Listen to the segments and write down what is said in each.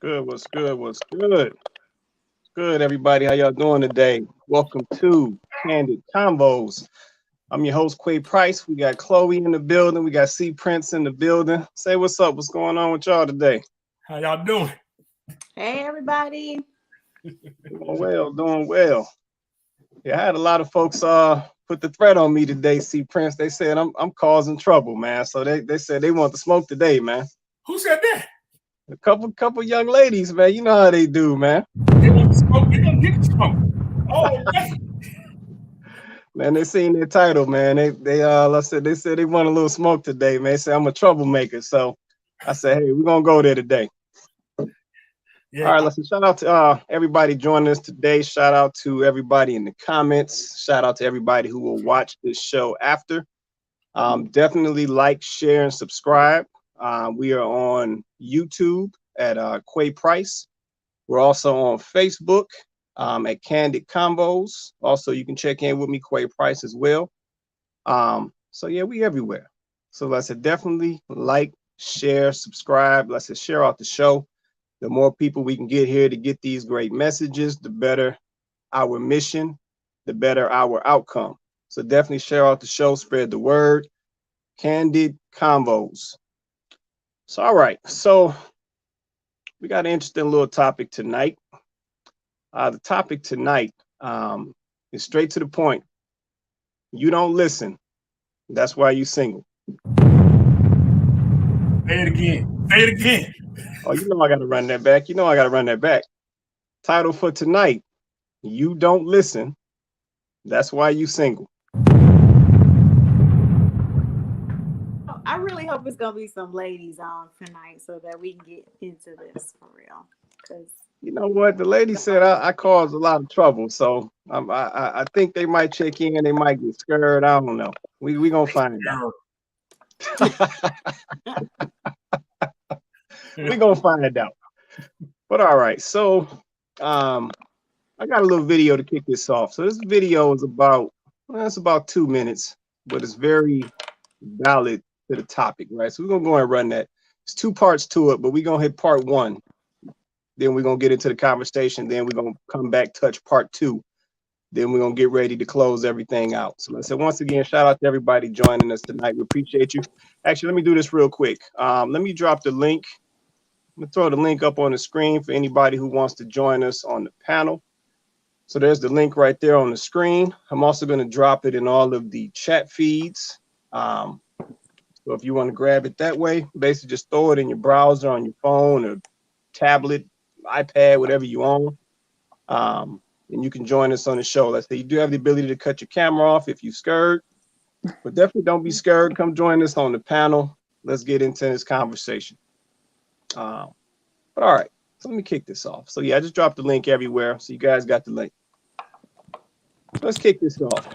Good, what's good, what's good? Good, everybody. How y'all doing today? Welcome to Candid Combos. I'm your host, Quay Price. We got Chloe in the building. We got C Prince in the building. Say what's up. What's going on with y'all today? How y'all doing? Hey, everybody. Doing well, doing well. Yeah, I had a lot of folks put the threat on me today, C Prince. They said I'm causing trouble, man. So they said they want to smoke today, man. Who said that? A couple young ladies, man. You know how they do, man. They want to smoke. They gonna get the smoke. Oh, okay. Man, they seen their title, man. They said they want a little smoke today, man. They said I'm a troublemaker. So I said, hey, we're gonna go there today. Yeah. All right, listen, shout out to everybody joining us today. Shout out to everybody in the comments. Shout out to everybody who will watch this show after. Definitely like, share, and subscribe. We are on YouTube at Quay Price. We're also on Facebook at Candid Combos. Also, you can check in with me, Quay Price, as well. So yeah, we everywhere. So let's definitely like, share, subscribe. Let's share out the show. The more people we can get here to get these great messages, the better our mission, the better our outcome. So definitely share out the show, spread the word. Candid Combos. So all right, so we got an interesting little topic tonight. The topic tonight is straight to the point. You don't listen. That's why you single. Say it again. Say it again. Oh, you know I got to run that back. You know I got to run that back. Title for tonight, you don't listen. That's why you single. I really hope it's gonna be some ladies on tonight so that we can get into this for real. Because You know what? The lady said I caused a lot of trouble. So I think they might check in. They might get scared. I don't know. We going to find out. We're going to find out. But all right. So I got a little video to kick this off. So this video is it's about 2 minutes, but it's very valid to the topic, right? So we're going to go and run that. There's 2 parts to it, but we're going to hit part 1. Then we're going to get into the conversation. Then we're going to come back, touch part 2. Then we're going to get ready to close everything out. So let's say once again, shout out to everybody joining us tonight. We appreciate you. Actually, let me do this real quick. Let me drop the link. I'm going to throw the link up on the screen for anybody who wants to join us on the panel. So there's the link right there on the screen. I'm also going to drop it in all of the chat feeds. So if you want to grab it that way, basically just throw it in your browser on your phone or tablet, iPad, whatever you own. And you can join us on the show. Let's say you do have the ability to cut your camera off if you're scared, but definitely don't be scared. Come join us on the panel. Let's get into this conversation. But all right, so let me kick this off. So yeah, I just dropped the link everywhere. So you guys got the link. Let's kick this off.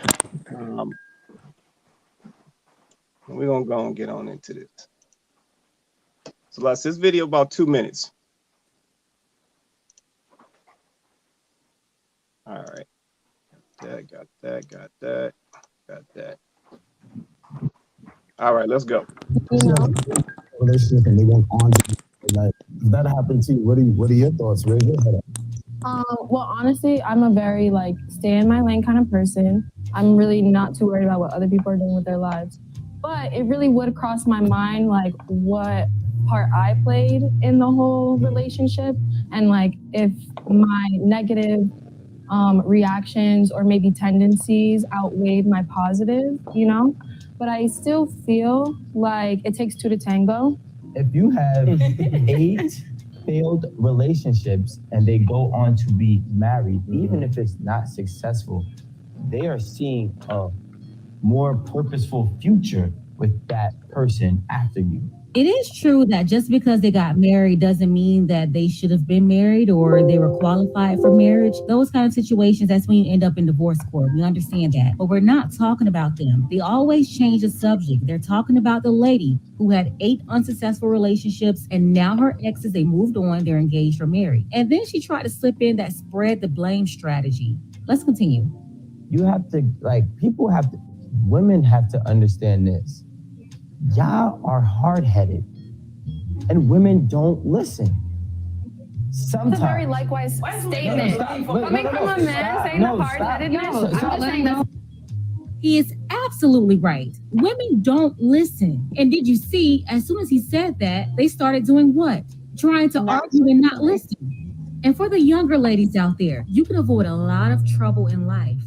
We're going to go and get on into this. So this video about 2 minutes. All right. Got that. All right, let's go. Relationship and they went on to like that happened to you. What are your thoughts? Raise your head up. Well, honestly, I'm a very stay in my lane kind of person. I'm really not too worried about what other people are doing with their lives. But it really would cross my mind what part I played in the whole relationship and if my negative reactions or maybe tendencies outweighed my positive, but I still feel like it takes 2 to tango. If you have 8 failed relationships and they go on to be married, even if it's not successful, they are seeing a more purposeful future with that person after you. It is true that just because they got married doesn't mean that they should have been married or they were qualified for marriage. Those kind of situations, that's when you end up in divorce court. We understand that. But we're not talking about them. They always change the subject. They're talking about the lady who had 8 unsuccessful relationships and now her exes, they moved on, they're engaged or married. And then she tried to slip in that spread the blame strategy. Let's continue. You have to, women have to understand this. Y'all are hard-headed and women don't listen. It's a very Sometimes. likewise Why is it- statement. Stop. Wait, Coming from a man saying the hard-headedness, I'm just saying this. He is absolutely right. Women don't listen. And did you see, as soon as he said that, they started doing what? Trying to Not argue and not listening. listen. And for the younger ladies out there, you can avoid a lot of trouble in life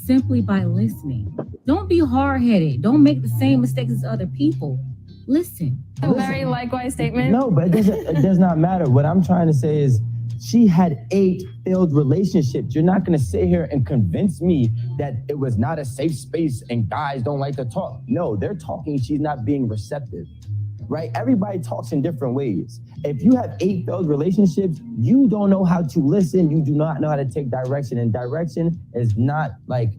simply by listening. Don't be hard-headed. Don't make the same mistakes as other people. Listen. A very likewise statement. No, but it does not matter. What I'm trying to say is she had 8 failed relationships. You're not going to sit here and convince me that it was not a safe space and guys don't like to talk. No, they're talking. She's not being receptive, right? Everybody talks in different ways. If you have 8 failed relationships, you don't know how to listen. You do not know how to take direction. And direction is not like,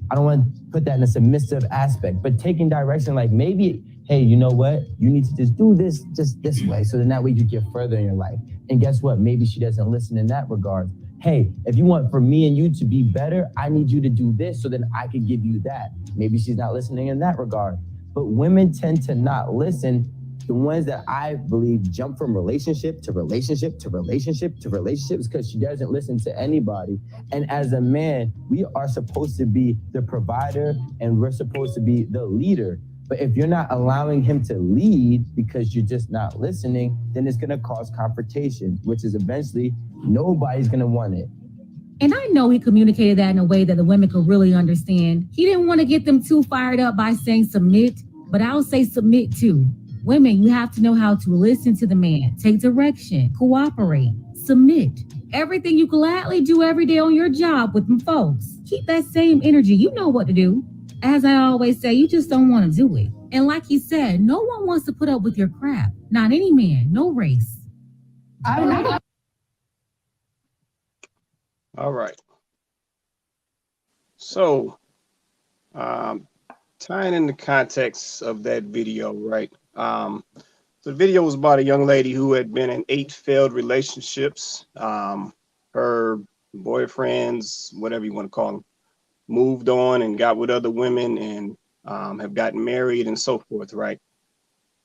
I don't want to put that in a submissive aspect, but taking direction, like maybe, hey, you know what? You need to just do this just this way. So then that way you get further in your life. And guess what? Maybe she doesn't listen in that regard. Hey, if you want for me and you to be better, I need you to do this so then I can give you that. Maybe she's not listening in that regard. But women tend to not listen. The ones that I believe jump from relationship to relationship to relationship to relationships because she doesn't listen to anybody. And as a man, we are supposed to be the provider and we're supposed to be the leader. But if you're not allowing him to lead because you're just not listening, then it's going to cause confrontation, which is eventually nobody's going to want it. And I know he communicated that in a way that the women could really understand. He didn't want to get them too fired up by saying submit, but I'll say submit too. Women, you have to know how to listen to the man, take direction, cooperate, submit. Everything you gladly do every day on your job with them folks. Keep that same energy. You know what to do. As I always say, you just don't want to do it. And like he said, no one wants to put up with your crap. Not any man, no race. All right. So, tying in the context of that video, right? The video was about a young lady who had been in 8 failed relationships. Her boyfriends, whatever you want to call them, moved on and got with other women and have gotten married and so forth, right?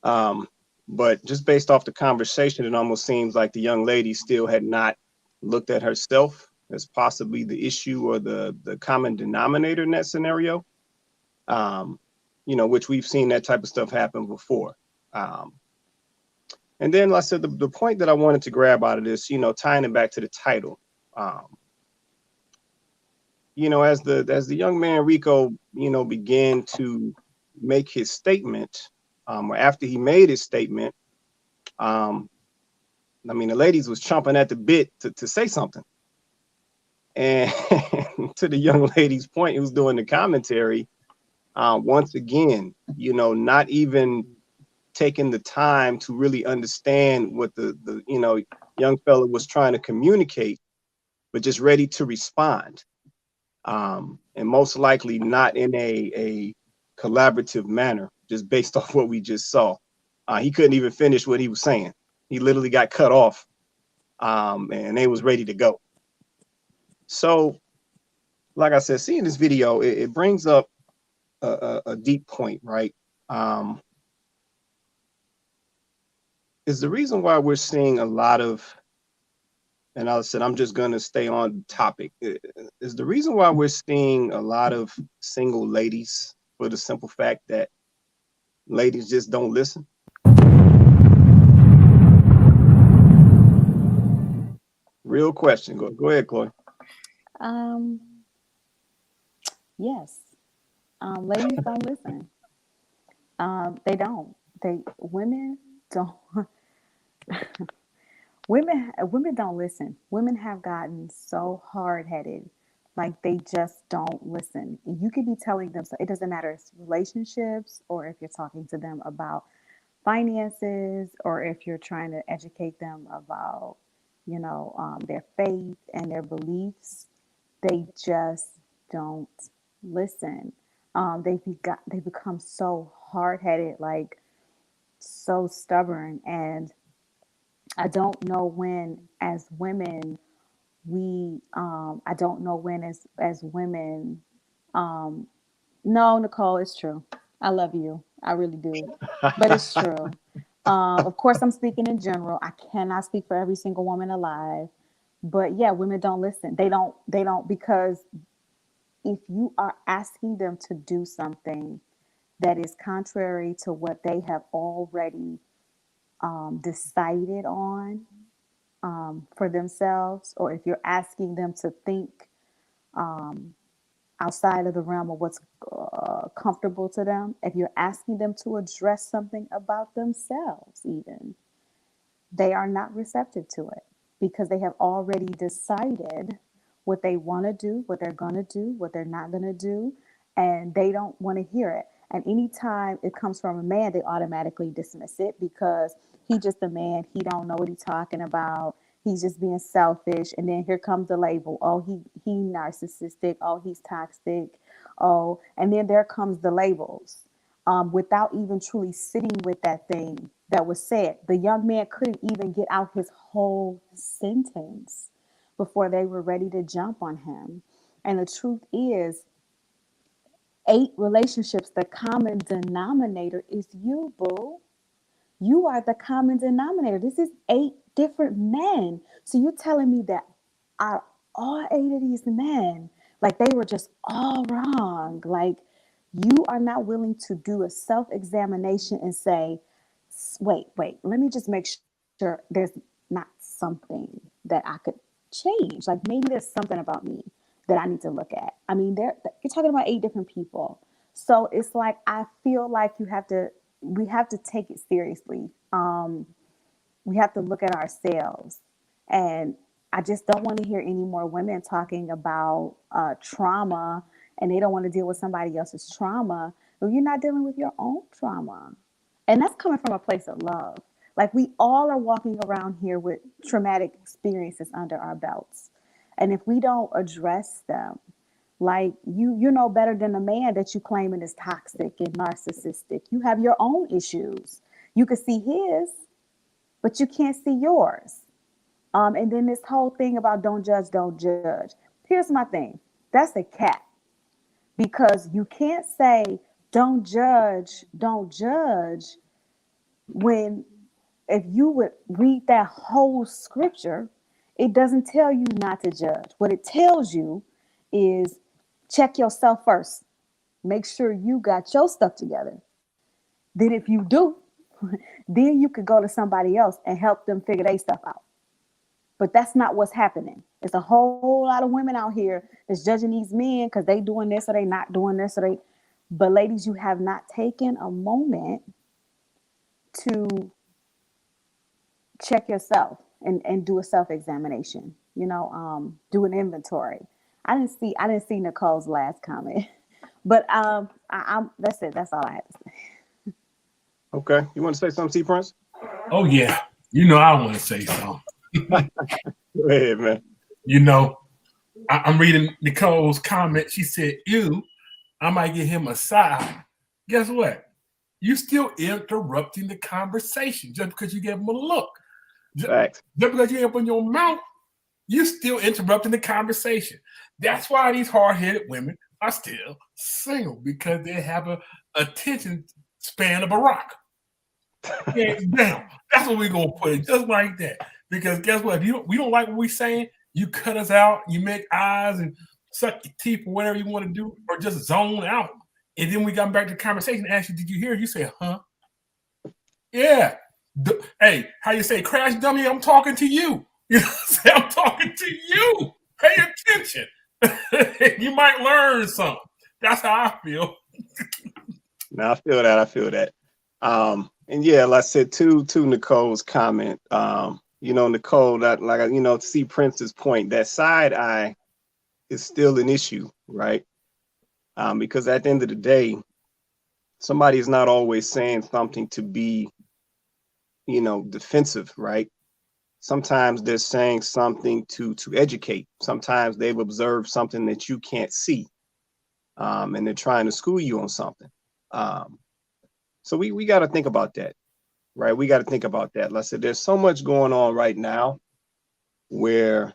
But just based off the conversation, it almost seems like the young lady still had not looked at herself as possibly the issue or the common denominator in that scenario, which we've seen that type of stuff happen before. And then, like I said, the point that I wanted to grab out of this, tying it back to the title, as the young man Rico, began to make his statement, or after he made his statement, the ladies was chomping at the bit to say something. And to the young lady's point, who's doing the commentary, once again, not even taking the time to really understand what the young fella was trying to communicate, but just ready to respond. And most likely not in a collaborative manner, just based off what we just saw. He couldn't even finish what he was saying. He literally got cut off, and they was ready to go. So, like I said, seeing this video, it brings up a deep point, right? Is the reason why we're seeing a lot of, and I said, I'm just going to stay on topic, is the reason why we're seeing a lot of single ladies for the simple fact that ladies just don't listen? Real question. Go ahead, Chloe. Yes. Ladies don't listen. They don't. Women don't. Women don't listen. Women have gotten so hard-headed, like they just don't listen. You could be telling them, so it doesn't matter if it's relationships or if you're talking to them about finances or if you're trying to educate them about, their faith and their beliefs. They just don't listen. They become so hard-headed, like so stubborn, and I don't know when as women I don't know when as women no, Nicole, it's true. I love you. I really do. But it's true. Of course, I'm speaking in general. I cannot speak for every single woman alive, but yeah, women don't listen. They don't because if you are asking them to do something that is contrary to what they have already decided on for themselves, or if you're asking them to think outside of the realm of what's comfortable to them, if you're asking them to address something about themselves, even, they are not receptive to it because they have already decided what they want to do, what they're going to do, what they're not going to do, and they don't want to hear it. And anytime it comes from a man, they automatically dismiss it because he just a man. He don't know what he's talking about. He's just being selfish. And then here comes the label. Oh, he narcissistic. Oh, he's toxic. Oh, and then there comes the labels without even truly sitting with that thing that was said. The young man couldn't even get out his whole sentence before they were ready to jump on him. And the truth is, 8 relationships, the common denominator is you, boo. You are the common denominator. This is 8 different men. So you're telling me that all 8 of these men, like they were just all wrong. Like you are not willing to do a self-examination and say, wait, let me just make sure there's not something that I could change. Like maybe there's something about me that I need to look at. I mean, you're talking about 8 different people. So it's like I feel like we have to take it seriously. We have to look at ourselves. And I just don't want to hear any more women talking about trauma and they don't want to deal with somebody else's trauma. Well, you're not dealing with your own trauma. And that's coming from a place of love. Like we all are walking around here with traumatic experiences under our belts. And if we don't address them, like you know better than the man that you claiming is toxic and narcissistic. You have your own issues. You can see his, but you can't see yours. And then this whole thing about don't judge, don't judge. Here's my thing. That's a cap. Because you can't say don't judge, when if you would read that whole scripture, it doesn't tell you not to judge. What it tells you is check yourself first. Make sure you got your stuff together. Then if you do, then you could go to somebody else and help them figure their stuff out. But that's not what's happening. It's a whole lot of women out here that's judging these men because they doing this or they not doing this or they. But ladies, you have not taken a moment to check yourself and do a self-examination. Do an inventory. I didn't see Nicole's last comment, but I'm that's it. That's all I have to say. Okay, you want to say something, T Prince? Oh yeah, I want to say something. Go ahead, man. I'm reading Nicole's comment. She said, "Ew, I might get him a side." Guess what? You still interrupting the conversation just because you gave him a look. Facts. Just because you open your mouth, you still interrupting the conversation. That's why these hard-headed women are still single, because they have a attention span of a rock. Hands down. That's what we're gonna put it, just like that. Because guess what? If we don't like what we're saying, you cut us out, you make eyes and suck your teeth or whatever you want to do, or just zone out. And then we got back to the conversation and asked you, did you hear? You say, huh? Yeah. Hey, how you say, crash dummy, I'm talking to you. You know what I'm saying? I'm talking to you. Pay attention. You might learn something. That's how I feel. No, I feel that. And yeah, like I said, to Nicole's comment, Nicole, that to see Prince's point, that side eye is still an issue, right? Because at the end of the day, somebody is not always saying something to be, defensive, right? Sometimes they're saying something to educate. Sometimes they've observed something that you can't see, and they're trying to school you on something. So we got to think about that, right? We got to think about that. Like I said, there's so much going on right now where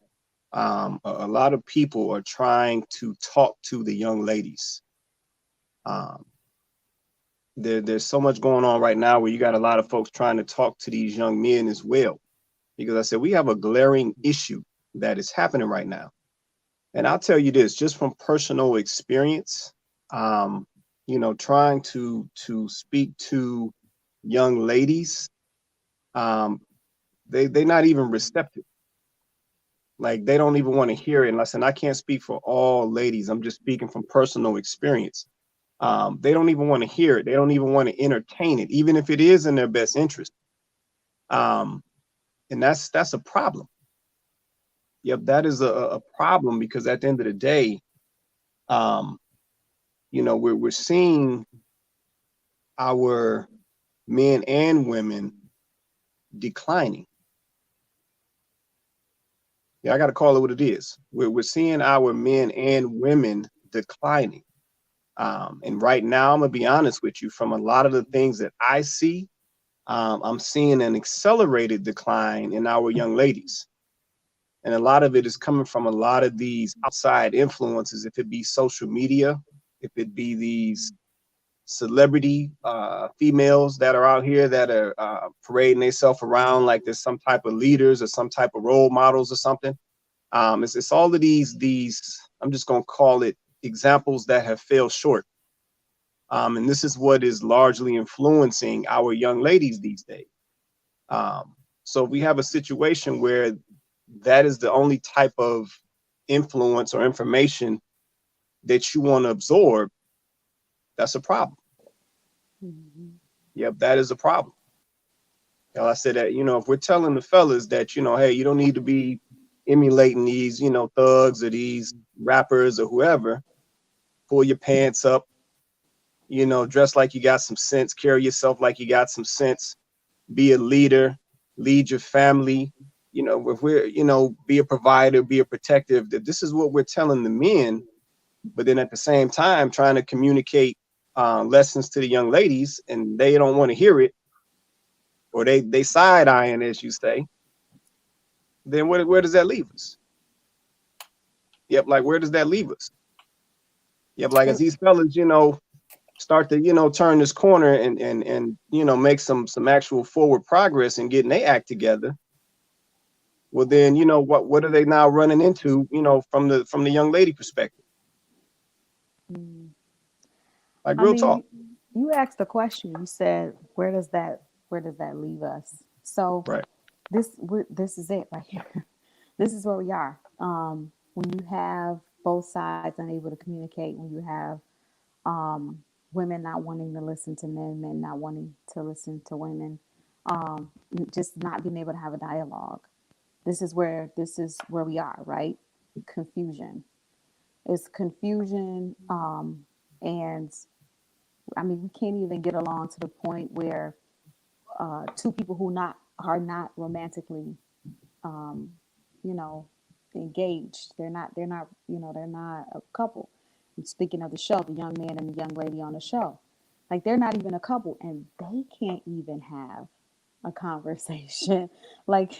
a lot of people are trying to talk to the young ladies. there's so much going on right now where you got a lot of folks trying to talk to these young men as well. Because I said we have a glaring issue that is happening right now. And I'll tell you this, just from personal experience, trying to speak to young ladies, they're not even receptive. Like they don't even want to hear it. And listen, I can't speak for all ladies. I'm just speaking from personal experience. They don't even want to hear it. They don't even want to entertain it, even if it is in their best interest. And that's a problem. Yep, that is a problem because at the end of the day, we're seeing our men and women declining. Yeah, I got to call it what it is. We're seeing our men and women declining. And right now, I'm gonna be honest with you, from a lot of the things that I see, I'm seeing an accelerated decline in our young ladies. And a lot of it is coming from a lot of these outside influences, if it be social media, if it be these celebrity females that are out here that are parading themselves around like there's some type of leaders or some type of role models or something. It's all of these, I'm just going to call it examples that have failed short. And this is what is largely influencing our young ladies these days. So we have a situation where that is the only type of influence or information that you want to absorb. That's a problem. Mhm. Yep, that is a problem. I said that, if we're telling the fellas that, hey, you don't need to be emulating these, thugs or these rappers or whoever, pull your pants up, dress like you got some sense, carry yourself like you got some sense, be a leader, lead your family, if we're, be a provider, be a protective, that this is what we're telling the men, but then at the same time trying to communicate lessons to the young ladies, and they don't want to hear it, or they side eyeing, as you say, then where does that leave us? Yep, like where does that leave us? Yep, like as these fellas, start to, turn this corner and make some actual forward progress and getting their act together. Well, then, what are they now running into, from the young lady perspective? Mm. Like I real mean, talk. you asked a question. You said, where does that leave us? So Right. this is it right here. This is where we are. When you have both sides unable to communicate, when you have women not wanting to listen to men, men not wanting to listen to women, just not being able to have a dialogue. This is where we are, right? Confusion. It's confusion, and I mean, we can't even get along to the point where two people who are not romantically, um, you know, engaged. They're not a couple. And speaking of the show, the young man and the young lady on the show, like they're not even a couple, and they can't even have a conversation. Like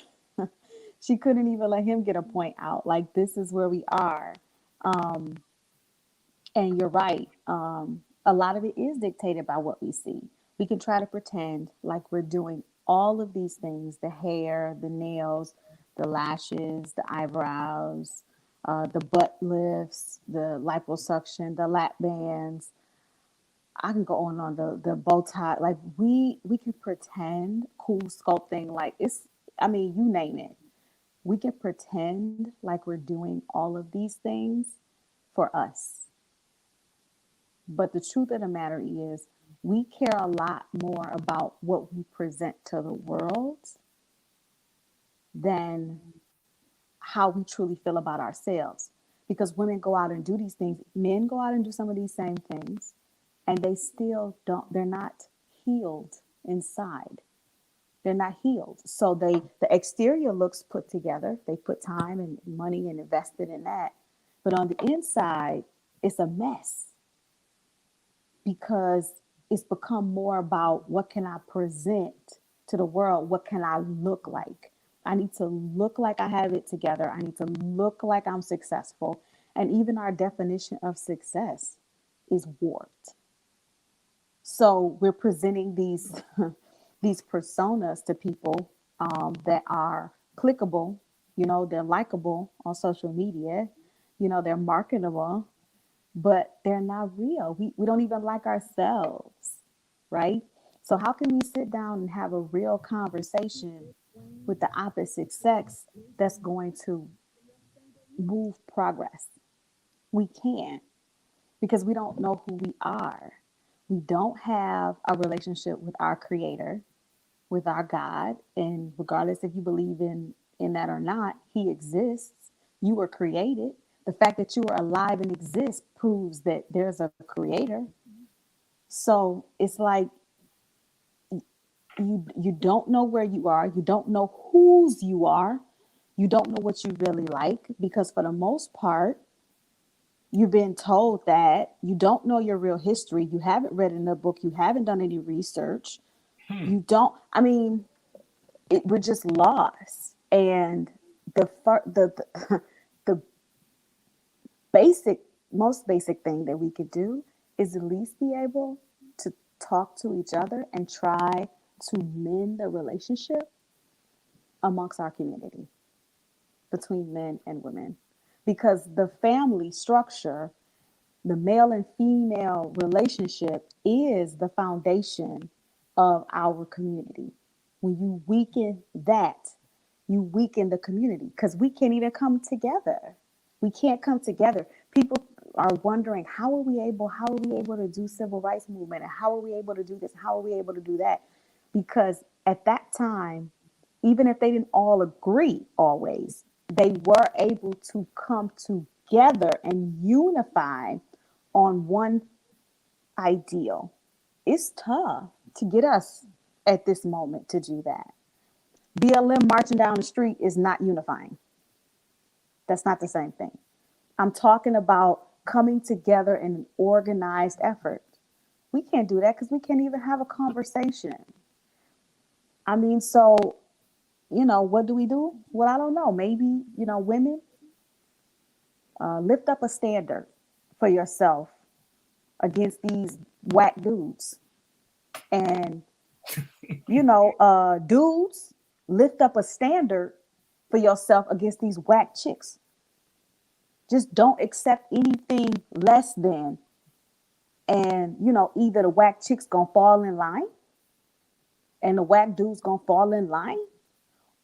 she couldn't even let him get a point out. Like this is where we are. Um, and you're right. A lot of it is dictated by what we see. We can try to pretend like we're doing all of these things: the hair, the nails, the lashes, the eyebrows, the butt lifts, the liposuction, the lap bands. I can go on and on, the bow tie. Like we can pretend cool sculpting. Like it's, I mean, you name it. We can pretend like we're doing all of these things for us. But the truth of the matter is, we care a lot more about what we present to the world than how we truly feel about ourselves. Because women go out and do these things, men go out and do some of these same things, and they still don't, they're not healed inside. They're not healed. So the exterior looks put together. They put time and money and invested in that. But on the inside, it's a mess because it's become more about what can I present to the world? What can I look like? I need to look like I have it together. I need to look like I'm successful. And even our definition of success is warped. So we're presenting these these personas to people that are clickable, you know, they're likable on social media, you know, they're marketable, but they're not real. We don't even like ourselves, right? So how can we sit down and have a real conversation with the opposite sex that's going to move progress? We can't, because we don't know who we are. We don't have a relationship with our creator, with our God, and regardless if you believe in that or not, he exists. You were created. The fact that you are alive and exist proves that there's a creator. So it's like you don't know where you are, you don't know whose you are, you don't know what you really like, because for the most part you've been told that. You don't know your real history, you haven't read in a book, you haven't done any research. You don't, I mean, we're just lost. And the the basic, most basic thing that we could do is at least be able to talk to each other and try to mend the relationship amongst our community between men and women, because the family structure, the male and female relationship, is the foundation of our community. When you weaken that, you weaken the community, because we can't even come together. We can't come together. People are wondering, how are we able to do civil rights movement, and how are we able to do this, how are we able to do that? Because at that time, even if they didn't all agree always, they were able to come together and unify on one ideal. It's tough to get us at this moment to do that. BLM marching down the street is not unifying. That's not the same thing. I'm talking about coming together in an organized effort. We can't do that because we can't even have a conversation. I mean, so, you know, what do we do? Well, I don't know. Maybe, you know, women, lift up a standard for yourself against these whack dudes. And, you know, dudes, lift up a standard for yourself against these whack chicks. Just don't accept anything less than. And, you know, either the whack chick's gonna fall in line and the whack dude's gonna fall in line,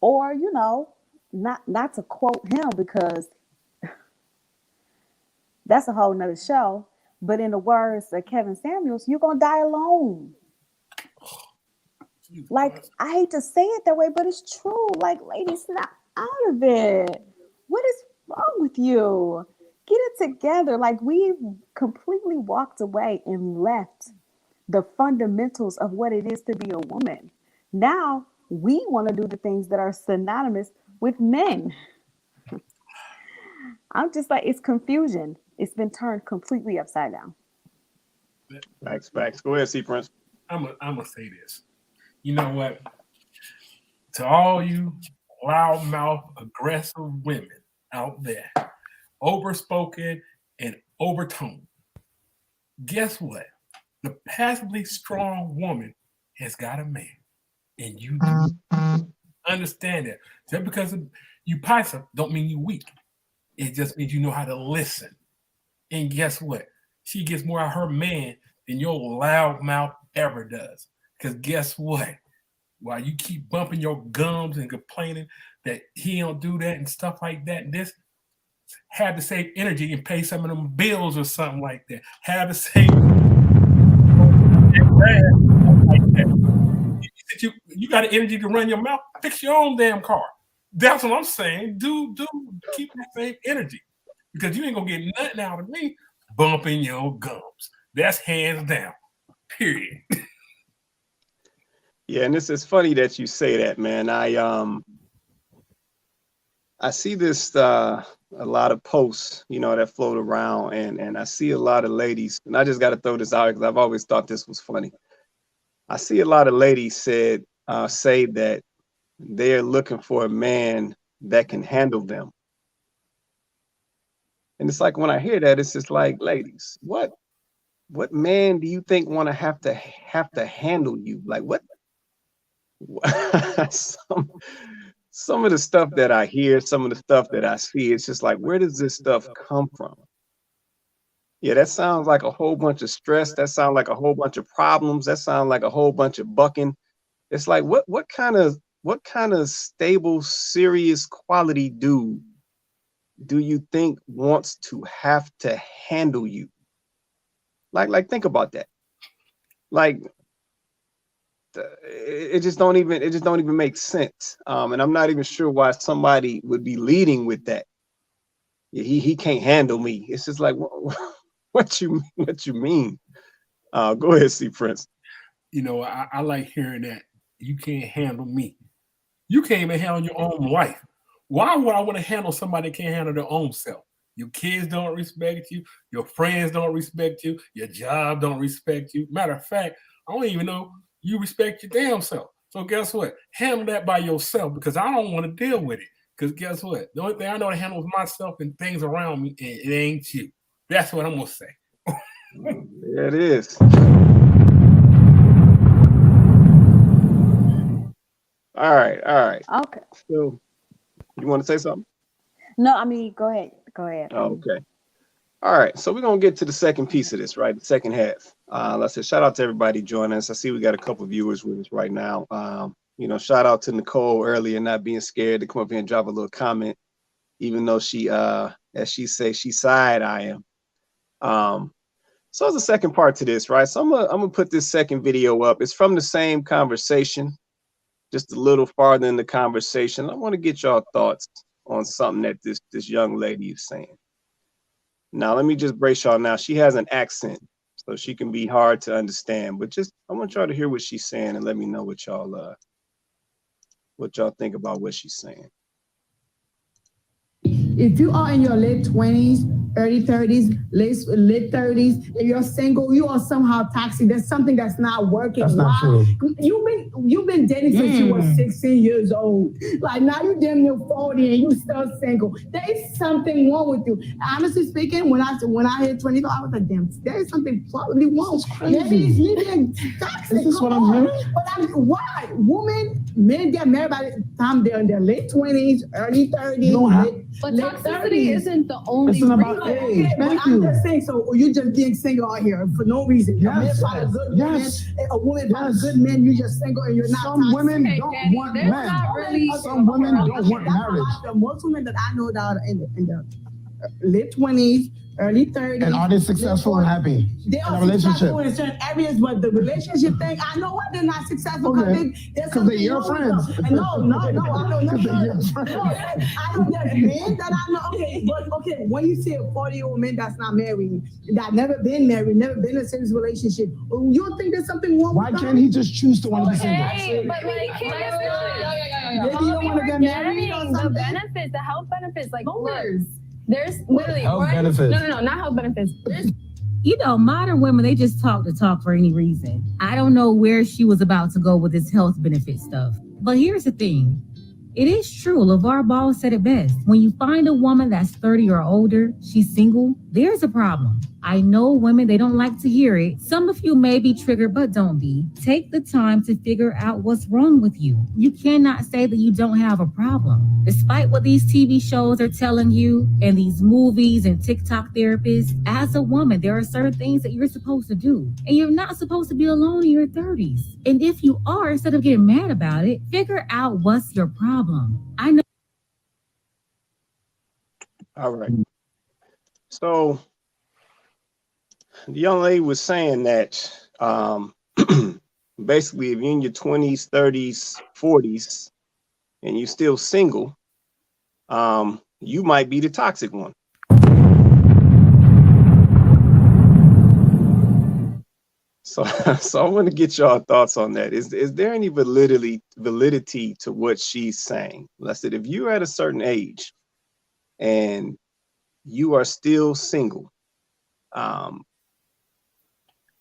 or, you know, not to quote him because that's a whole nother show, but in the words of Kevin Samuels, you're gonna die alone. Like, I hate to say it that way, but it's true. Like, ladies, snap out of it. What is wrong with you? Get it together. Like, we've completely walked away and left the fundamentals of what it is to be a woman. Now we want to do the things that are synonymous with men. I'm just like, it's confusion. It's been turned completely upside down. Facts. Go ahead, C Prince. I'm gonna say this. You know what? To all you loudmouth, aggressive women out there, overspoken and overtoned, guess what? The passively strong woman has got a man, and you do understand that. Just because you passive don't mean you weak. It just means you know how to listen. And guess what? She gets more out of her man than your loud mouth ever does. Because guess what? While you keep bumping your gums and complaining that he don't do that and stuff like that, and this, have to save energy and pay some of them bills or something like that. Have to save like that. You got the energy to run your mouth, fix your own damn car. That's what I'm saying. Do keep that same energy, because you ain't gonna get nothing out of me bumping your gums. That's hands down. Period. Yeah, and this is funny that you say that, man. I see this a lot of posts, you know, that float around, and I see a lot of ladies, and I just got to throw this out because I've always thought this was funny. I see a lot of ladies say that they're looking for a man that can handle them. And it's like, when I hear that, it's just like, ladies, what what man do you think want to have to handle you? Like what? Some of the stuff that I hear, some of the stuff that I see, it's just like, where does this stuff come from? Yeah, that sounds like a whole bunch of stress. That sounds like a whole bunch of problems. That sounds like a whole bunch of bucking. It's like, what kind of stable, serious quality dude do you think wants to have to handle you? Like think about that. Like it just don't even make sense. And I'm not even sure why somebody would be leading with that. Yeah, he can't handle me. It's just like what you mean? Go ahead, C Prince. You know, I like hearing that. You can't handle me. You can't even handle your own life. Why would I want to handle somebody that can't handle their own self? Your kids don't respect you. Your friends don't respect you. Your job don't respect you. Matter of fact, I don't even know you respect your damn self. So guess what? Handle that by yourself, because I don't want to deal with it. Because guess what? The only thing I know to handle is myself and things around me, and it ain't you. That's what I'm going to say. There it is. All right. Okay. So, you want to say something? No, I mean, go ahead. Go ahead. Okay. All right. So we're going to get to the second piece of this, right? The second half. Let's say shout out to everybody joining us. I see we got a couple viewers with us right now. Shout out to Nicole earlier, not being scared to come up here and drop a little comment, even though she, as she say, she side-eyeing. So there's a second part to this, right? So I'm gonna put this second video up. It's from the same conversation, just a little farther in the conversation. I want to get y'all thoughts on something that this young lady is saying. Now, let me just brace y'all now. She has an accent, so she can be hard to understand, but I want y'all to hear what she's saying and let me know what y'all think about what she's saying. If you are in your late 20s, early 30s, late 30s, and you're single, you are somehow toxic. There's something that's not working. That's not true. You've been dating since you were 16 years old. Like now you're damn near 40 and you still single. There is something wrong with you. Honestly speaking, when I hit 25, I was like, damn, there is something probably wrong. Maybe it's me being toxic. Is this what I'm hearing? But why? Men get married by the time they're in their late 20s, early 30s. But toxicity isn't the only It's about reason. age. But Thank I'm you. just saying, so you're just being single out here for no reason. Yes, A man find a good yes, man, a woman find a good man, you're just single and you're not Some toxic. women Okay, don't Danny, want there's men. not really- Some women don't want That's marriage. how most women that I know that are in the late 20s, early 30s. And are they successful and happy They in are a relationship? successful in certain areas, but the relationship thing, I know why they're not successful Okay. there's 'Cause they're something your wrong with friends. them. And no, I don't know. 'Cause they're your friends. I know there's men that I know. Okay, when you say a 40-year-old man that's not married, that never been married, never been in a serious relationship, you don't think there's something wrong Why with can't he just choose to want to be single? Okay, but like, Maybe you don't want to get married or the something? benefits, the health benefits, like, look, Where's? there's literally Health right? benefits. No, not health benefits. There's Modern women, they just talk to talk for any reason. I don't know where she was about to go with this health benefit stuff. But here's the thing. It is true. LeVar Ball said it best. When you find a woman that's 30 or older, she's single, there's a problem. I know women, they don't like to hear it. Some of you may be triggered, but don't be. Take the time to figure out what's wrong with you. You cannot say that you don't have a problem. Despite what these TV shows are telling you and these movies and TikTok therapists, as a woman, there are certain things that you're supposed to do. And you're not supposed to be alone in your 30s. And if you are, instead of getting mad about it, figure out what's your problem. I know. All right. So the young lady was saying that basically if you're in your 20s, 30s, 40s, and you're still single, you might be the toxic one. So I want to get y'all thoughts on that. Is there any validity to what she's saying? Let's say if you're at a certain age and you are still single,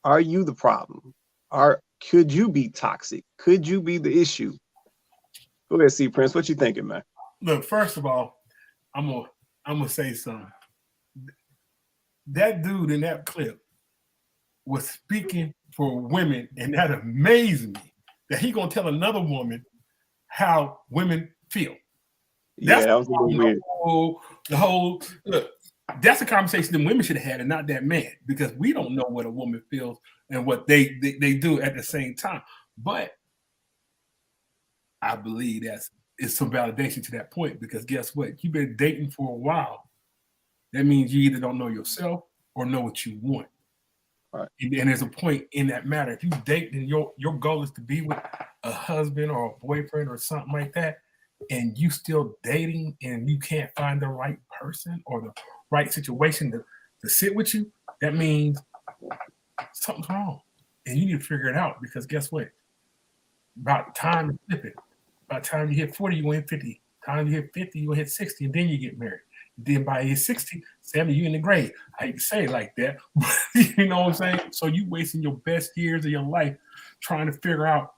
are you the problem? Could you be toxic? Could you be the issue? Go ahead, C Prince. What you thinking, man? Look, first of all, I'm gonna say something. That dude in that clip was speaking for women, and that amazed me that he gonna tell another woman how women feel. Yeah, that was a little weird. The whole look. That's a conversation that women should have had, and not that man, because we don't know what a woman feels and what they do at the same time. But I believe it's some validation to that point, because guess what? You've been dating for a while. That means you either don't know yourself or know what you want. Right. And there's a point in that matter. If you date and your goal is to be with a husband or a boyfriend or something like that, and you still dating and you can't find the right person or the right situation to sit with you, that means something's wrong. And you need to figure it out, because guess what? About time is flipping. By the time you hit 40, you will hit 50. By the time you hit 50, you will hit 60, and then you get married. Then by age 60, 70, you in the grave. I hate to say it like that, but you know what I'm saying? So you wasting your best years of your life trying to figure out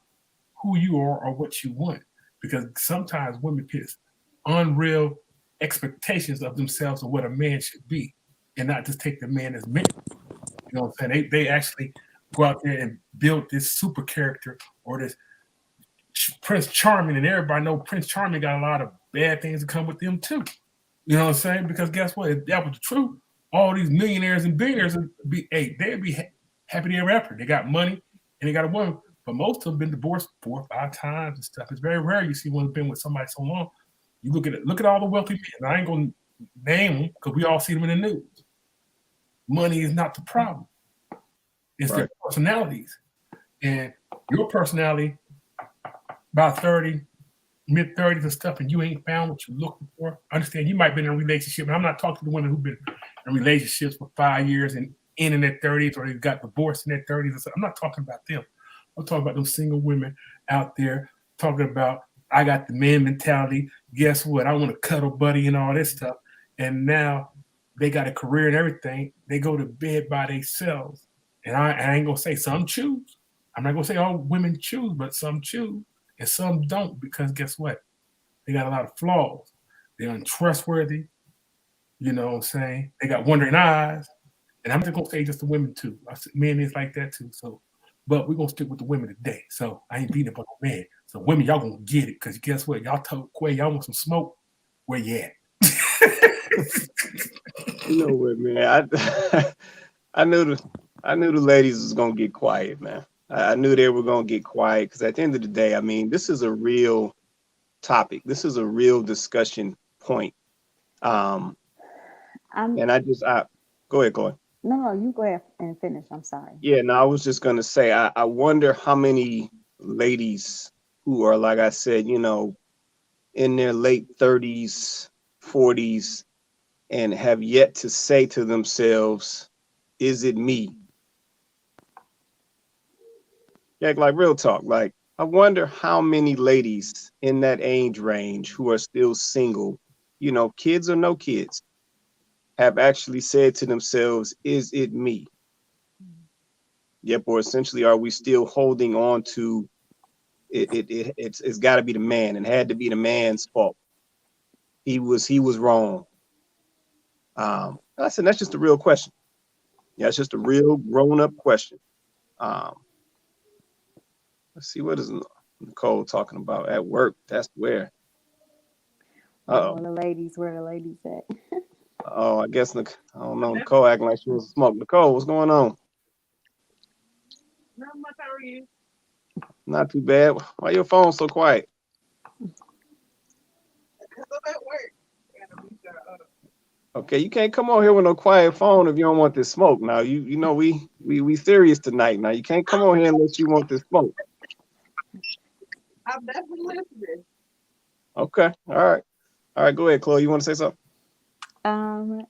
who you are or what you want. Because sometimes women put unreal expectations of themselves of what a man should be, and not just take the man as man. You know what I'm saying? They actually go out there and build this super character or this Prince Charming, and everybody know Prince Charming got a lot of bad things that come with them too. You know what I'm saying? Because guess what? If that was the truth, all these millionaires and billionaires would be, they'd be happy ever after. They got money and they got a woman, but most of them been divorced 4 or 5 times and stuff. It's very rare you see one been with somebody so long. You look at all the wealthy men. I ain't gonna name them because we all see them in the news. Money is not the problem. It's their personalities. And your personality, about 30, mid-30s and stuff, and you ain't found what you're looking for. I understand you might be in a relationship, and I'm not talking to the women who've been in relationships for 5 years and in their 30s, or they got divorced in their 30s. And stuff. I'm not talking about them. I'm talking about those single women out there talking about, I got the man mentality. Guess what? I want a cuddle buddy and all this stuff. And now they got a career and everything. They go to bed by themselves. And I ain't going to say some choose. I'm not going to say all women choose, but some choose. And some don't, because guess what? They got a lot of flaws. They're untrustworthy. You know what I'm saying? They got wandering eyes. And I'm just going to say just the women too. Men is like that too. So, but we're going to stick with the women today. So I ain't beating up on no man. So women, y'all going to get it. Because guess what? Y'all told Quay, y'all want some smoke? Where you at? You know what, man? I knew the ladies was going to get quiet, man. I knew they were going to get quiet, because at the end of the day, I mean, this is a real topic. This is a real discussion point. And go ahead, Chloe. No, you go ahead and finish. I'm sorry. Yeah, no, I was just going to say, I wonder how many ladies who are, like I said, you know, in their late 30s, 40s, and have yet to say to themselves, is it me? Yeah, like real talk. Like, I wonder how many ladies in that age range who are still single, you know, kids or no kids, have actually said to themselves, is it me? Yep, or essentially, are we still holding on to it's got to be the man, and had to be the man's fault. He was wrong. I said that's just a real question. Yeah, it's just a real grown-up question. Let's see, what is Nicole talking about at work? That's where. Where the ladies at? Oh, I guess I don't know. Nicole acting like she wants to smoke. Nicole, what's going on? Not much. How are you? Not too bad. Why your phone so quiet? Because I'm at work. Okay, you can't come on here with no quiet phone if you don't want this smoke. Now you know we serious tonight. Now you can't come on here unless you want this smoke. I'm definitely listening. Okay, all right. Go ahead, Chloe. You want to say something? No,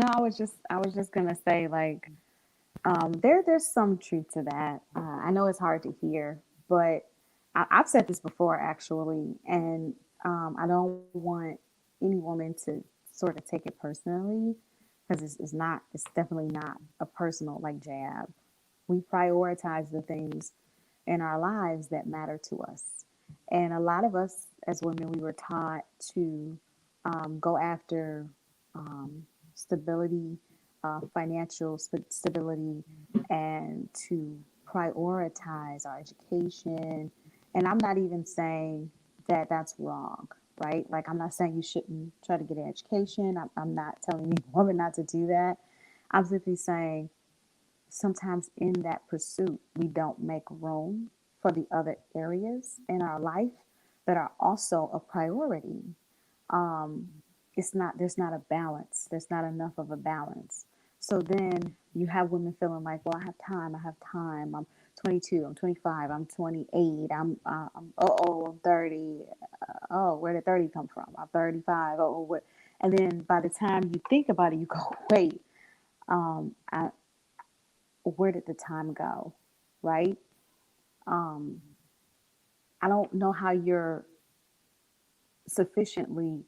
I was just gonna say, like, there's some truth to that. I know it's hard to hear, but I've said this before actually, and I don't want any woman to sort of take it personally, because it's definitely not a personal like jab. We prioritize the things in our lives that matter to us, and a lot of us as women, we were taught to go after stability financial stability and to prioritize our education. And I'm not even saying that that's wrong, right? Like, I'm not saying you shouldn't try to get an education. I'm not telling you women not to do that. I'm simply saying sometimes in that pursuit, we don't make room for the other areas in our life that are also a priority. Um, there's not a balance. There's not enough of a balance. So then you have women feeling like, well, I have time. I have time. I'm 22. I'm 25. I'm 28. I'm 30. Oh, where did 30 come from? I'm 35. Oh, what? And then by the time you think about it, you go, wait, I, where did the time go? Right? Um, I don't know how you're sufficiently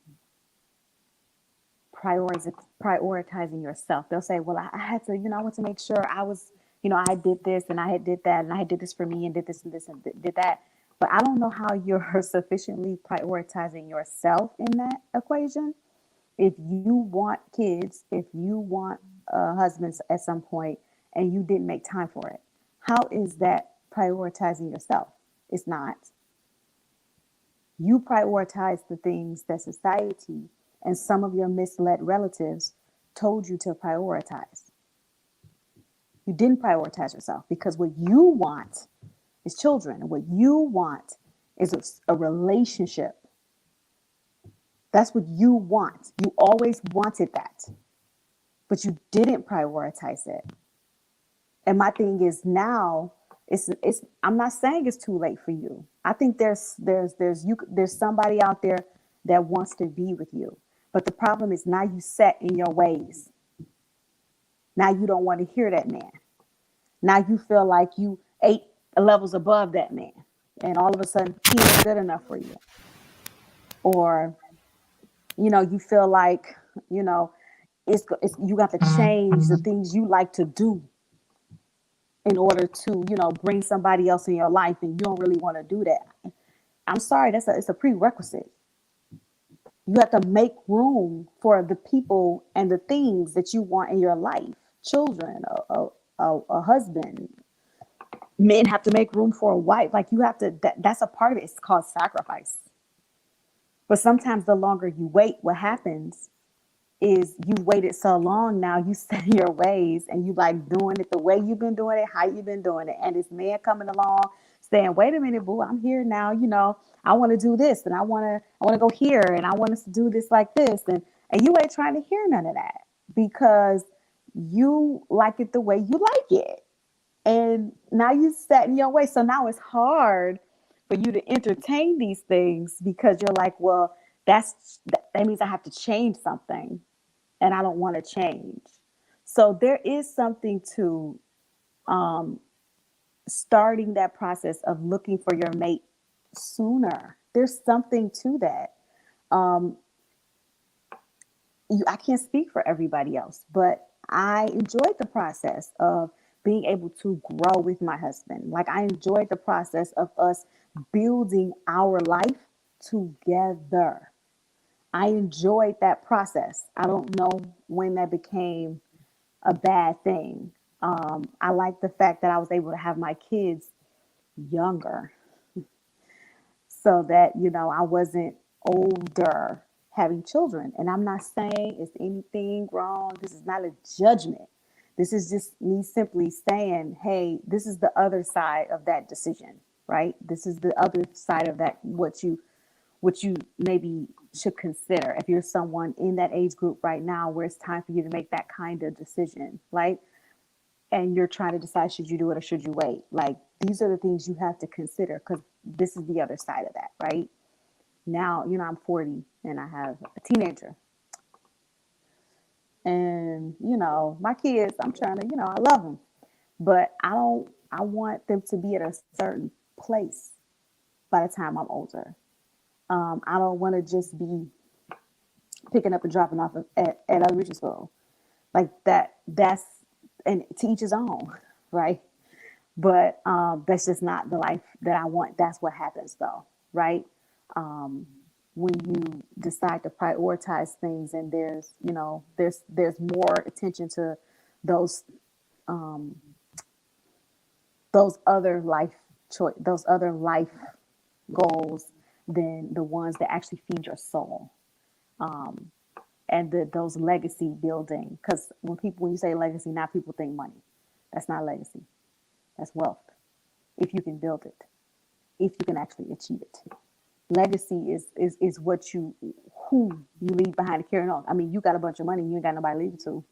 prioritizing yourself. They'll say, well, I had to, I want to make sure I was, I did this and I had did that and I did this for me and did this and this and did that. But I don't know how you're sufficiently prioritizing yourself in that equation. If you want kids, if you want husbands at some point and you didn't make time for it, how is that prioritizing yourself? It's not. You prioritize the things that society and some of your misled relatives told you to prioritize. You didn't prioritize yourself because what you want is children. And what you want is a relationship. That's what you want. You always wanted that, but you didn't prioritize it. And my thing is now, I'm not saying it's too late for you. I think there's somebody out there that wants to be with you. But the problem is now you set in your ways. Now you don't want to hear that man. Now you feel like you 8 levels above that man. And all of a sudden he ain't good enough for you. Or, you feel like, it's you got to change the things you like to do in order to, bring somebody else in your life, and you don't really want to do that. I'm sorry, it's a prerequisite. You have to make room for the people and the things that you want in your life. Children, a husband. Men have to make room for a wife. Like you have to, that's a part of it. It's called sacrifice. But sometimes the longer you wait, what happens is you've waited so long now, you set in your ways and you like doing it the way you've been doing it, how you've been doing it. And this man coming along saying, wait a minute, boo, I'm here now. I want to do this and I want to go here and I want us to do this like this. And you ain't trying to hear none of that because you like it the way you like it. And now you set in your way. So now it's hard for you to entertain these things because you're like, well, that means I have to change something and I don't want to change. So there is something to starting that process of looking for your mate sooner. There's something to that. I can't speak for everybody else, but I enjoyed the process of being able to grow with my husband. Like I enjoyed the process of us building our life together. I enjoyed that process. I don't know when that became a bad thing. I like the fact that I was able to have my kids younger so that, I wasn't older having children. And I'm not saying it's anything wrong. This is not a judgment. This is just me simply saying, hey, this is the other side of that decision, right? This is the other side of that, what you maybe should consider if you're someone in that age group right now where it's time for you to make that kind of decision, right? And you're trying to decide, should you do it or should you wait? Like, these are the things you have to consider because this is the other side of that, right? Now, I'm 40 and I have a teenager. And, my kids, I'm trying to, I love them, but I want them to be at a certain place by the time I'm older. I don't want to just be picking up and dropping off at elementary school like that. And to each his own, right? But that's just not the life that I want. That's what happens though, right? when you decide to prioritize things, and there's, you know, there's more attention to those um, those other those other life goals than the ones that actually feed your soul. Um, and those legacy building, because when you say legacy, now people think money. That's not legacy. That's wealth. If you can build it, if you can actually achieve it. Legacy is what who you leave behind to carry on. I mean, you got a bunch of money, you ain't got nobody to leave it to.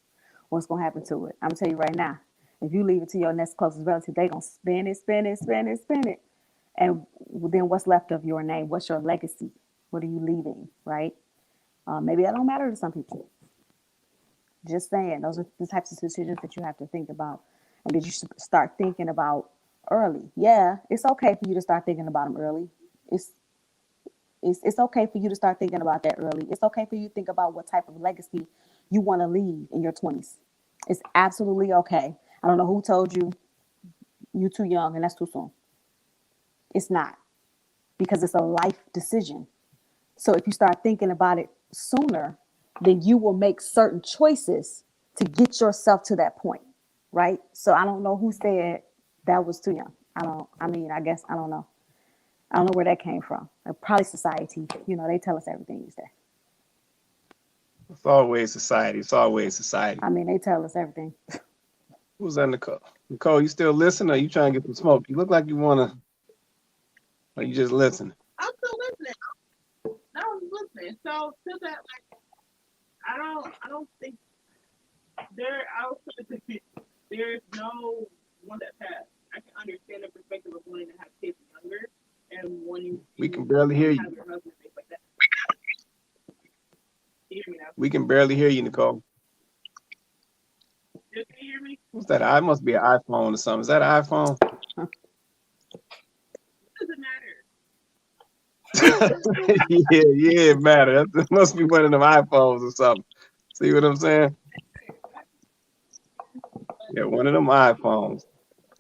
What's gonna happen to it? I'm gonna tell you right now. If you leave it to your next closest relative, they gonna spend it. And then what's left of your name? What's your legacy? What are you leaving, right? Maybe that don't matter to some people. Just saying, those are the types of decisions that you have to think about, and that you should start thinking about early. Yeah, it's okay for you to start thinking about them early. It's okay for you to start thinking about that early. It's okay for you to think about what type of legacy you want to leave in your 20s. It's absolutely okay. I don't know who told you you're too young and that's too soon. It's not, because it's a life decision. So if you start thinking about it sooner, then you will make certain choices to get yourself to that point, right? So I don't know who said that was too young. I don't know. I don't know where that came from. Probably society. You know, they tell us everything these days. It's always society. It's always society. I mean, they tell us everything. Who's that, Nicole? Nicole, you still listening, or you trying to get some smoke? You look like you wanna, or you just listening. I'm still listening. I was listening. So to that, like, I don't think there's no one that passed. I can understand the perspective of wanting to have kids younger and wanting. We can barely hear you. Have your husband, things like that. Can you hear me now? We can barely hear you, Nicole. Can you hear me? What's that? I must be an iPhone or something. Is that an iPhone? Doesn't matter. Yeah, it matters. It must be one of them iPhones or something. See what I'm saying? Yeah, one of them iPhones.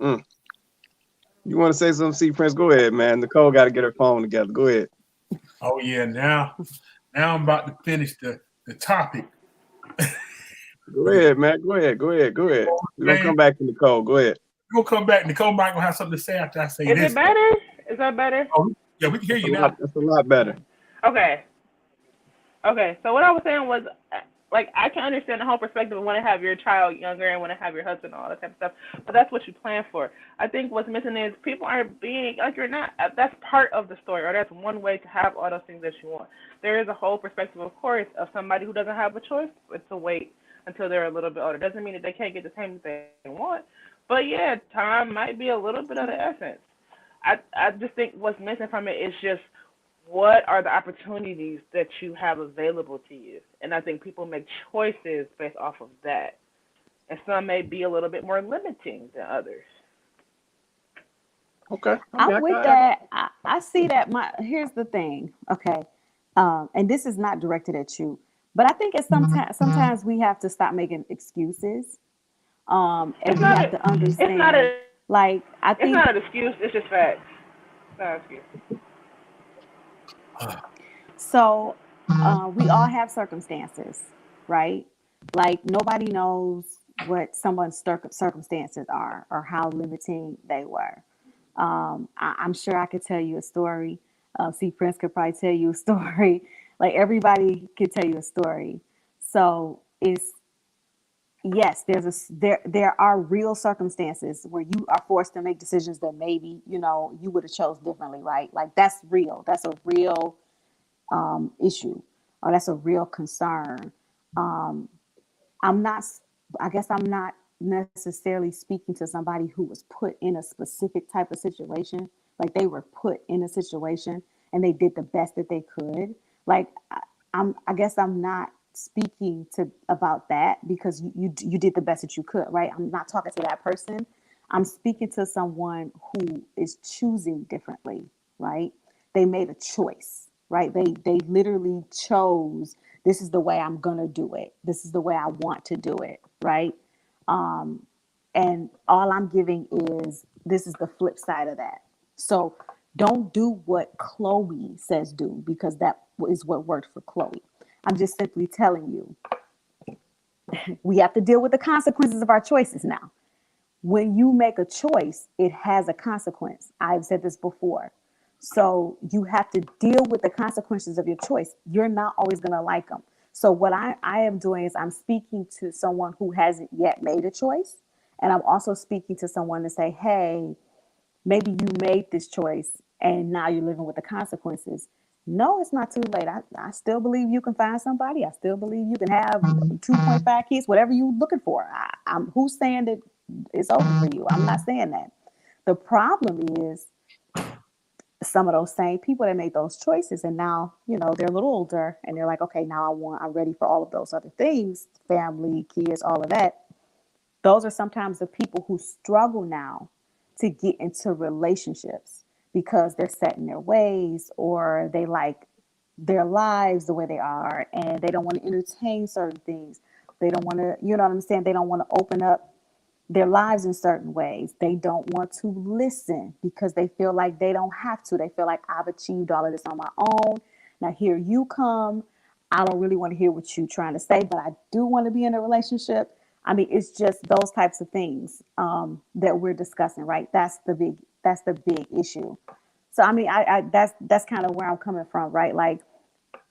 You want to say something, C Prince? Go ahead, man. Nicole got to get her phone together. Go ahead. Oh yeah, now I'm about to finish the topic. Go ahead, man. Go ahead. We're gonna come back to Nicole. Go ahead. We'll come back. Nicole might gonna have something to say after I say Is this. it better? Is that better? Oh, yeah, we can hear you now. That's a lot better. Okay. So what I was saying was, like, I can understand the whole perspective of want to have your child younger and want to have your husband and all that type of stuff, but that's what you plan for. I think what's missing is people aren't being, like, you're not, that's part of the story, or that's one way to have all those things that you want. There is a whole perspective, of course, of somebody who doesn't have a choice, but to wait until they're a little bit older. Doesn't mean that they can't get the same thing they want, but yeah, time might be a little bit of the essence. I just think what's missing from it is just, what are the opportunities that you have available to you? And I think people make choices based off of that. And some may be a little bit more limiting than others. Okay. I'm with that. I see that. Here's the thing. Okay. And this is not directed at you, but I think it's sometimes we have to stop making excuses. And we have to understand. It's not an excuse. It's just facts. It's not an excuse. So we all have circumstances, right? Like, nobody knows what someone's circumstances are or how limiting they were. I'm sure I could tell you a story. C Prince could probably tell you a story. Like, everybody could tell you a story. So yes, there are real circumstances where you are forced to make decisions that maybe, you would have chose differently, right? Like, that's real. That's a real issue, or that's a real concern. I'm not necessarily speaking to somebody who was put in a specific type of situation. Like, they were put in a situation and they did the best that they could. Like, I guess I'm not speaking about that, because you did the best that you could, right? I'm not talking to that person. I'm speaking to someone who is choosing differently, right? They made a choice, right? They literally chose, this is the way I'm gonna do it. This is the way I want to do it, right? And all I'm giving is, this is the flip side of that. So Don't do what Chloe says do, because that is what worked for Chloe. I'm just simply telling you, we have to deal with the consequences of our choices now. When you make a choice, it has a consequence. I've said this before. So you have to deal with the consequences of your choice. You're not always going to like them. So what I am doing is I'm speaking to someone who hasn't yet made a choice. And I'm also speaking to someone to say, hey, maybe you made this choice and now you're living with the consequences. No, it's not too late. I still believe you can find somebody. I still believe you can have 2.5 kids, whatever you're looking for. I'm who's saying that it's over for you? I'm not saying that. The problem is some of those same people that made those choices, and now, you know, they're a little older and they're like, okay, now I'm ready for all of those other things, family, kids, all of that. Those are sometimes the people who struggle now to get into relationships because they're set in their ways, or they like their lives the way they are and they don't want to entertain certain things. They don't want to, you know what I'm saying? They don't want to open up their lives in certain ways. They don't want to listen because they feel like they don't have to. They feel like I've achieved all of this on my own. Now here you come. I don't really want to hear what you're trying to say, but I do want to be in a relationship. I mean, it's just those types of things that we're discussing, right? That's the big issue. So I mean, I that's kind of where I'm coming from, right? Like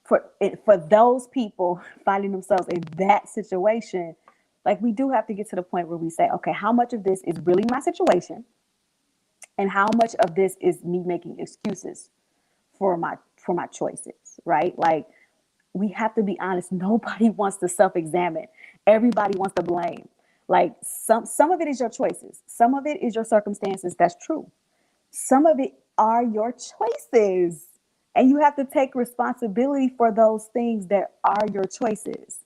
for those people finding themselves in that situation, like we do have to get to the point where we say, okay, how much of this is really my situation, and how much of this is me making excuses for my choices, right? Like we have to be honest. Nobody wants to self-examine. Everybody wants to blame. Like some of it is your choices. Some of it is your circumstances. That's true. Some of it are your choices. And you have to take responsibility for those things that are your choices,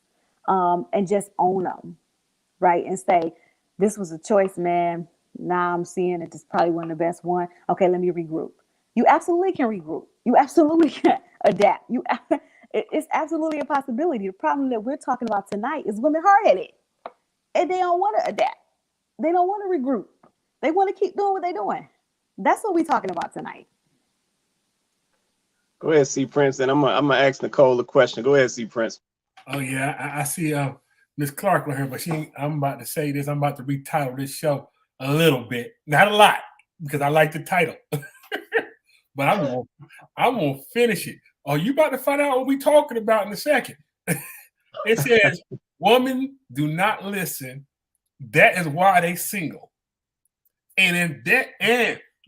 and just own them, right? And say, this was a choice, man. Now I'm seeing that this probably wasn't the best one. Okay, let me regroup. You absolutely can regroup. You absolutely can adapt. It's absolutely a possibility. The problem that we're talking about tonight is women hard-headed, and they don't want to adapt. They don't want to regroup. They want to keep doing what they're doing. That's what we're talking about tonight. Go ahead, C Prince, and I'm gonna ask Nicole a question. Go ahead, C Prince. Oh yeah, I see Miss Clark on here, but I'm about to say this. I'm about to retitle this show a little bit, not a lot, because I like the title. But I'm gonna finish it. Oh, you about to find out what we talking about in a second. It says, "Women do not listen. That is why they single, and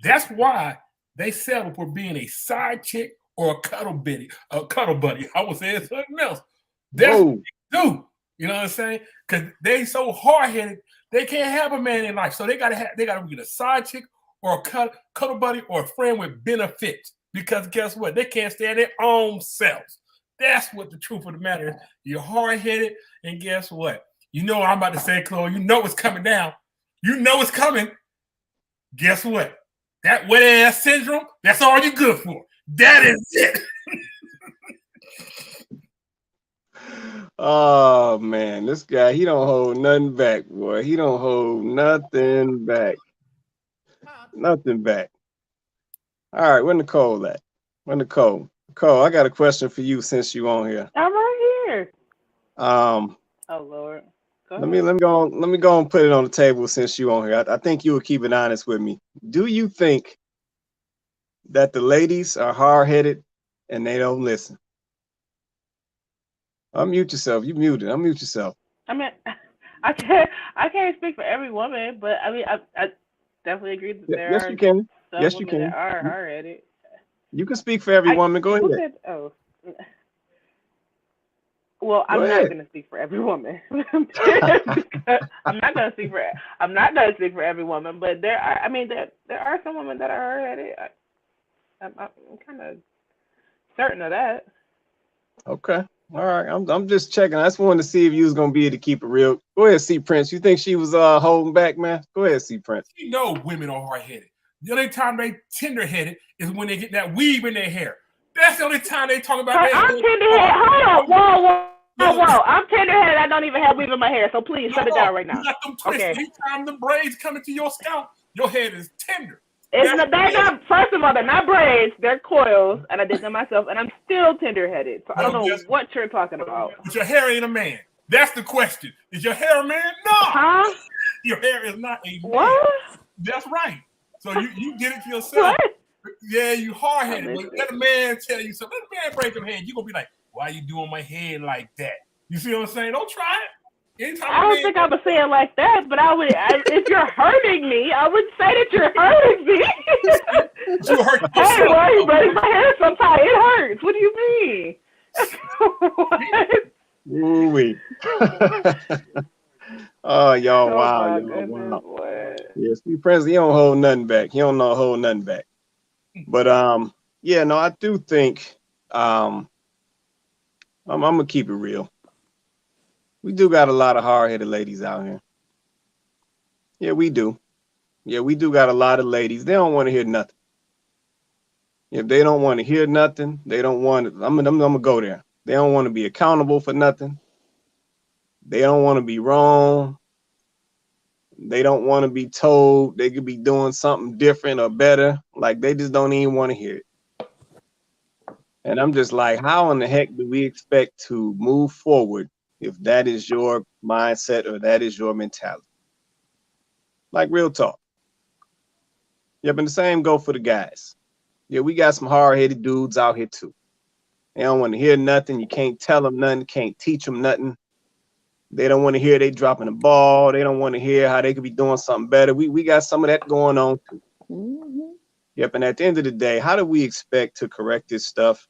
that's why they settle for being a side chick or a cuddle buddy. I would say it's something else. That's what they do. You know what I'm saying? Because they so hard-headed, they can't have a man in life. So they gotta get a side chick or a cuddle buddy or a friend with benefits. Because guess what? They can't stand their own selves. That's what the truth of the matter is. You're hard-headed, and guess what? You know what I'm about to say, Chloe. You know it's coming down. You know it's coming. Guess what? That wet ass syndrome, that's all you're good for. That is it. Oh man, this guy, he don't hold nothing back, boy. He don't hold nothing back. Nothing back. All right, where Nicole at? Where Nicole? Nicole, I got a question for you since you on here. I'm right here. Oh Lord. Let me go and put it on the table since you on here. I think you will keep it honest with me. Do you think that the ladies are hard-headed and they don't listen? Unmute yourself. You muted. Unmute yourself. I mean, I can't speak for every woman, but I mean, I definitely agree that there yes, are you can. some Yes, women you can. that are hard-headed. You can speak for every woman. Go ahead. Well, I'm not going to speak for every woman. I'm not going to speak for every woman, but there are some women that are hard-headed. I'm kind of certain of that. Okay. All right. I'm just checking. I just wanted to see if you was gonna be able to keep it real. Go ahead, C Prince. You think she was holding back, man? Go ahead, C Prince. You know women are hard-headed. The only time they tender-headed is when they get that weave in their hair. That's the only time they talk about that. I'm tender-headed. Hold on. Whoa. I'm tender-headed. I don't even have weave in my hair, so please shut it down right now. You got them twists. Okay. Anytime the braids come into your scalp, your head is tender. They're not. First of all, they're not braids. They're coils, and I did them myself, and I'm still tender-headed. So I don't know what you're talking about. But your hair ain't a man. That's the question. Is your hair a man? No. Huh? Your hair is not a man. What? That's right. So you get it to yourself. What? Yeah, you hard-headed. But let a man tell you something. Let a man break your head. You're going to be like, why you doing my head like that? You see what I'm saying? Don't try it. Anytime I don't think I would say it like that, but if you're hurting me, I would say that you're hurting me. You hurt yourself. Hey, why are you breaking my hair sometimes? It hurts. What do you mean? Ooh-wee. Oh, y'all, Oh, wow, my y'all, goodness, wow. what? Yeah, Steve Prince, he don't hold nothing back. He don't know hold nothing back. But yeah, no, I do think I'm gonna keep it real. We do got a lot of hard-headed ladies out here. Yeah, we do. Yeah, we do got a lot of ladies. They don't want to hear nothing. If they don't want to hear nothing, they don't want to. I'm gonna go there. They don't want to be accountable for nothing. They don't want to be wrong. They don't want to be told they could be doing something different or better. Like, they just don't even want to hear it. And I'm just like, how in the heck do we expect to move forward if that is your mindset or that is your mentality? Like, real talk. Yep, and the same go for the guys. Yeah, we got some hard-headed dudes out here too. They don't want to hear nothing. You can't tell them nothing, can't teach them nothing. They don't want to hear they dropping the ball. They don't want to hear how they could be doing something better. We got some of that going on too. Mm-hmm. Yep, and at the end of the day, how do we expect to correct this stuff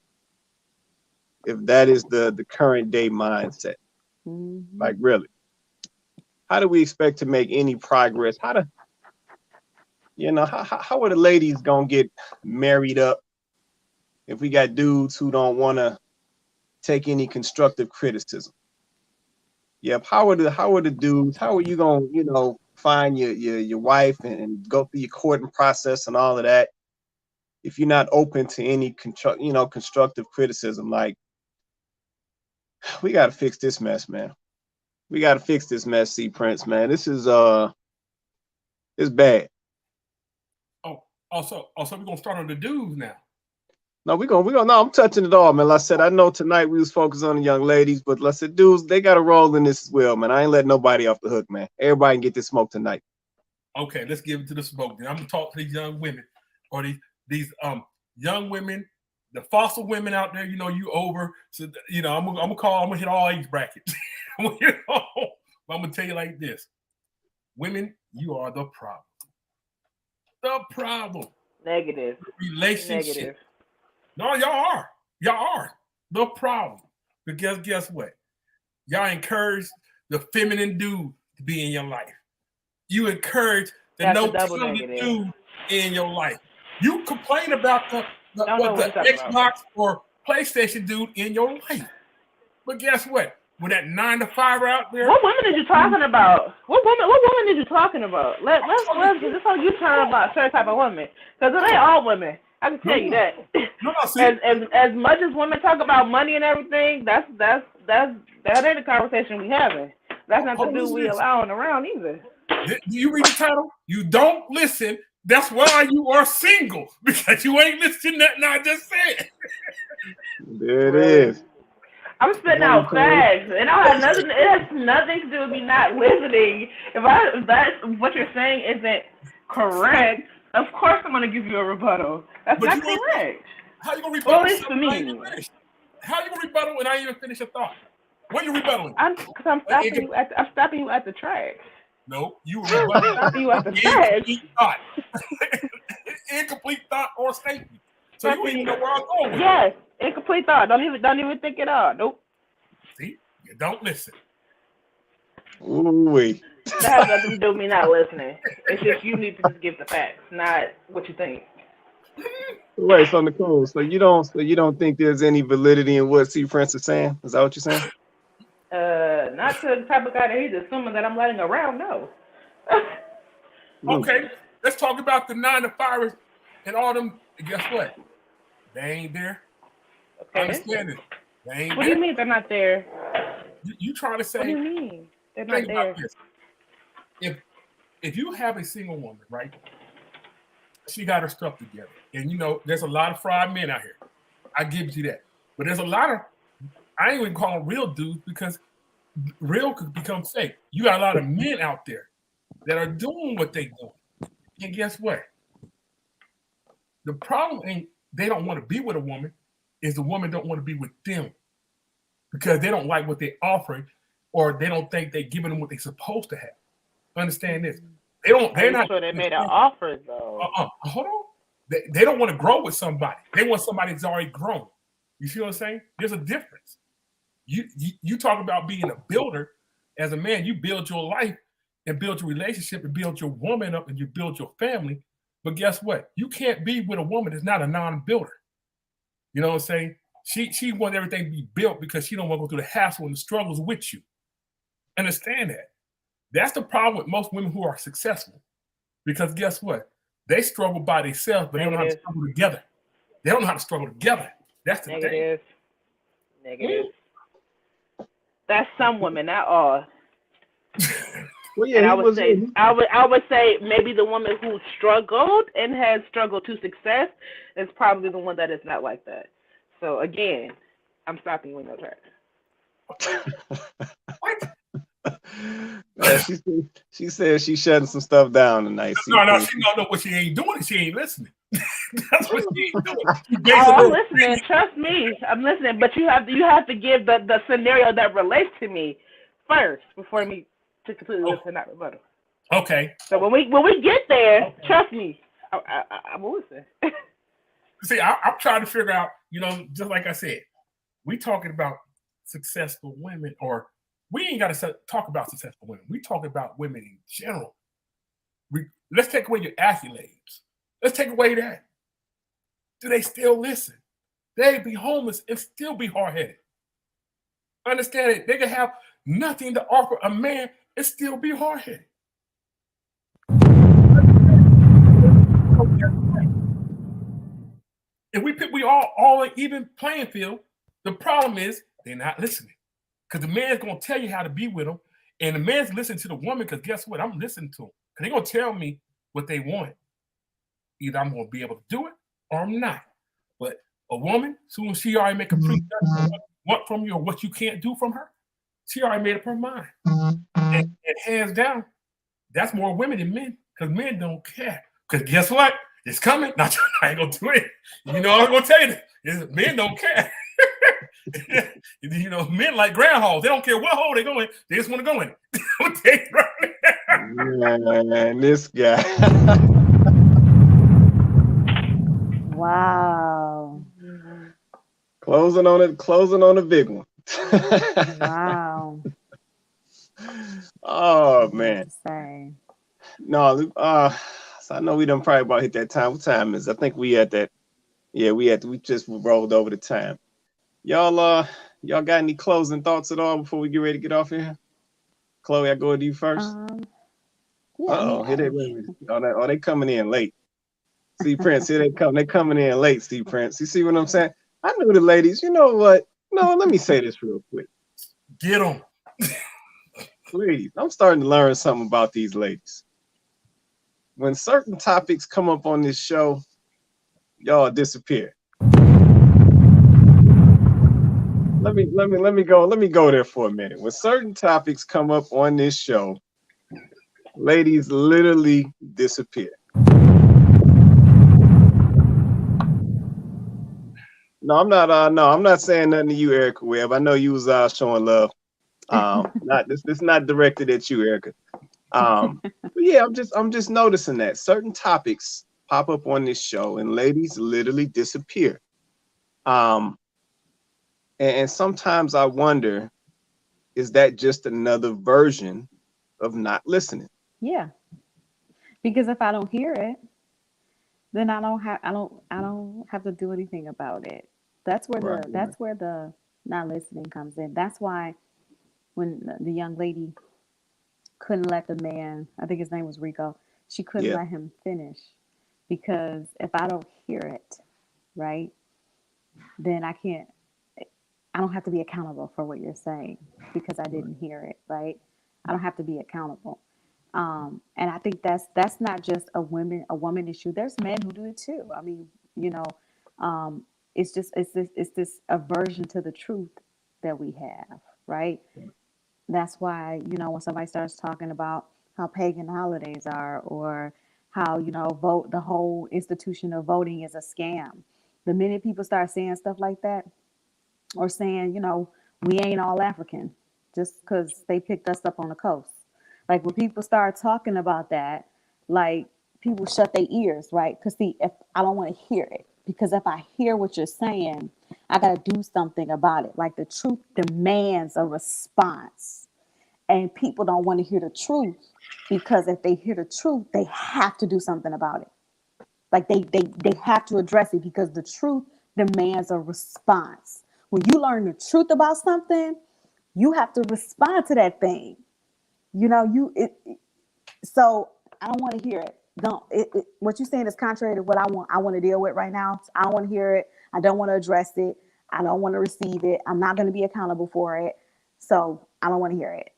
if that is the current day mindset? Mm-hmm. Like, really? How do we expect to make any progress? How are the ladies gonna get married up if we got dudes who don't want to take any constructive criticism? Yep. How are the dudes? How are you gonna, find your wife and go through your courting process and all of that if you're not open to any constructive criticism? Like, we got to fix this mess, man. We got to fix this mess, C Prince, man. This is it's bad. Also, we're gonna start on the dudes now. No, we're gonna no, I'm touching it all, man. Like I said, I know tonight we was focused on the young ladies, but like I said, dudes, they got a role in this as well, man. I ain't letting nobody off the hook, man. Everybody can get this smoke tonight. Okay, let's give it to the smoke. Then I'm gonna talk to these young women, or these young women, the fossil women out there. You over. So I'm gonna hit all age brackets. I'm gonna tell you like this: women, you are the problem. The problem. Negative. Relationship. Negative. No, y'all are the problem. But guess what? Y'all encourage the feminine dude to be in your life. You encourage the no-talented dude in your life. You complain about the Xbox or PlayStation dude in your life. But guess what? When that 9-to-5 out there. What women are you talking about? What woman are you talking about? Let's get this how you turn about certain type of women. Because it ain't all women. I can tell you that. As much as women talk about money and everything, that ain't the conversation we having. That's not the dude we allowing around either. Do you read the title? You don't listen. That's why you are single, because you ain't listening to nothing I just said. There it is. I'm spitting out facts, and it has nothing to do with me not listening. If that's what you're saying isn't correct, of course I'm gonna give you a rebuttal. That's not correct. How you gonna rebuttal? Well, at least for me. How you gonna rebuttal when I ain't even finish a thought? What are you rebuttaling? I'm stopping you at the track. No, you were rebutting. Stopping you at the track. Incomplete thought or statement. So you don't even know where I'm going with Yes, incomplete thought. Don't even think it out. Nope. See, you don't listen. Ooh-wee. That has nothing to do with me not listening. It's just you need to just give the facts, not what you think. Wait, so Nicole, so you don't think there's any validity in what C Prince is saying? Is that what you're saying? Not to the type of guy that he's assuming that I'm letting around. No. Okay, let's talk about the 9-to-5ers and all them. Guess what? They ain't there. Okay. Understand it. They ain't what there. Do you mean they're not there? You trying to say? What do you mean they're not there? If you have a single woman, right, she got her stuff together. And you know, there's a lot of fried men out here. I give you that. But there's a lot of, I ain't even call them real dudes because real could become fake. You got a lot of men out there that are doing what they doing. And guess what? The problem ain't they don't want to be with a woman, is the woman don't want to be with them because they don't like what they're offering or they don't think they're giving them what they're supposed to have. Understand this. They're not sure they made an offer though. Hold on. They don't want to grow with somebody. They want somebody that's already grown. You see what I'm saying? There's a difference. You talk about being a builder. As a man, you build your life and build your relationship and build your woman up and you build your family. But guess what? You can't be with a woman that's not a non-builder. You know what I'm saying? She wants everything to be built because she don't want to go through the hassle and the struggles with you. Understand that. That's the problem with most women who are successful. Because guess what? They struggle by themselves, but they don't know how to struggle together. They don't know how to struggle together. That's the thing. Negative. That's some women, not all. Well, yeah, and I would say maybe the woman who struggled and has struggled to success is probably the one that is not like that. So again, I'm stopping you in your tracks. She said she's shutting some stuff down tonight. No, she don't know what she ain't doing. She ain't listening. That's what she ain't doing. I'm listening. Trust me, I'm listening. But you have to give the scenario that relates to me first before me to completely listen, not rebuttal. Okay. So when we get there, trust me, I'm listening. See, I'm trying to figure out. You know, just like I said, we talking about successful women, or we ain't got to talk about successful women. We talking about women in general. Let's take away your accolades. Let's take away that. Do they still listen? They be homeless and still be hard-headed. Understand it? They can have nothing to offer a man and still be hard-headed. If we all an even playing field, the problem is they're not listening. Because the man's going to tell you how to be with them, and the man's listening to the woman because guess what? I'm listening to them. Because they're going to tell me what they want. Either I'm going to be able to do it or I'm not. But a woman, soon as she already make a pre-judgment what from you or what you can't do from her, she already made up her mind. And hands down, that's more women than men because men don't care. Because guess what? It's coming. Not I ain't going to do it. You know, I'm going to tell you that. Men don't care. You know, men like groundhogs. They don't care what hole they go in. They just want to go in it. Man, this guy. Wow. Closing on a big one. Wow. Oh man. Say. No, so I know we done probably about hit that time. What time is? I think we at that. Yeah, we just rolled over the time. Y'all got any closing thoughts at all before we get ready to get off here? Chloe, I go to you first. Yeah. Here they they coming in late. See Prince, here they come. They coming in late, see Prince. You see what I'm saying? I knew the ladies. You know what? No, let me say this real quick. Get them. Please, I'm starting to learn something about these ladies. When certain topics come up on this show, y'all disappear. Let me go there for a minute. When certain topics come up on this show, ladies literally disappear. No, I'm not saying nothing to you, Erica Webb. I know you was showing love. This is not directed at you, Erica. But yeah, I'm just noticing that certain topics pop up on this show and ladies literally disappear. And sometimes I wonder, is that just another version of not listening? Yeah. Because if I don't hear it, then I don't have to do anything about it. That's where the not listening comes in. That's why when the young lady couldn't let the man, I think his name was Rico, she couldn't let him finish. Because if I don't hear it, right, then I don't have to be accountable for what you're saying because I didn't hear it, right? I don't have to be accountable. And I think that's not just a woman issue. There's men who do it too. I mean, it's this aversion to the truth that we have, right? That's why, when somebody starts talking about how pagan holidays are, or how, the whole institution of voting is a scam. The minute people start saying stuff like that, or saying, we ain't all African just because they picked us up on the coast. Like when people start talking about that, like people shut their ears, right? Because see, if I don't want to hear it, because if I hear what you're saying, I got to do something about it. Like the truth demands a response, and people don't want to hear the truth, because if they hear the truth, they have to do something about it. Like they have to address it, because the truth demands a response. When you learn the truth about something, you have to respond to that thing. So I don't want to hear it. What you're saying is contrary to what I want to deal with right now. I don't want to hear it. I don't want to address it. I don't want to receive it. I'm not going to be accountable for it. So I don't want to hear it.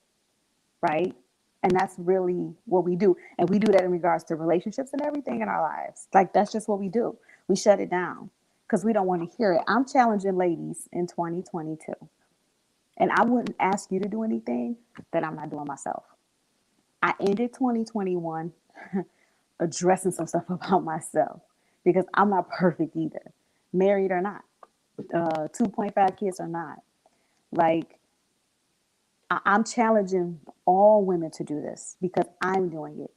Right? And that's really what we do. And we do that in regards to relationships and everything in our lives. Like, that's just what we do. We shut it down because we don't want to hear it. I'm challenging ladies in 2022. And I wouldn't ask you to do anything that I'm not doing myself. I ended 2021 addressing some stuff about myself, because I'm not perfect either, married or not, 2.5 kids or not. Like, I'm challenging all women to do this because I'm doing it.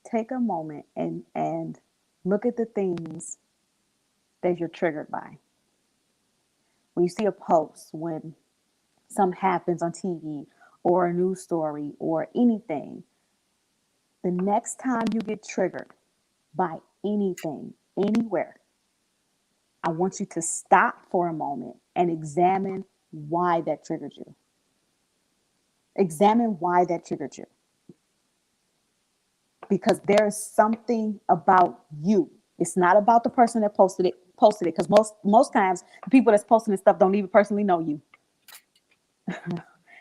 Take a moment and look at the things that you're triggered by. When you see a post, when something happens on TV or a news story or anything, the next time you get triggered by anything, anywhere, I want you to stop for a moment and examine why that triggered you. Examine why that triggered you. Because there's something about you. It's not about the person that posted it, because most times the people that's posting this stuff don't even personally know you.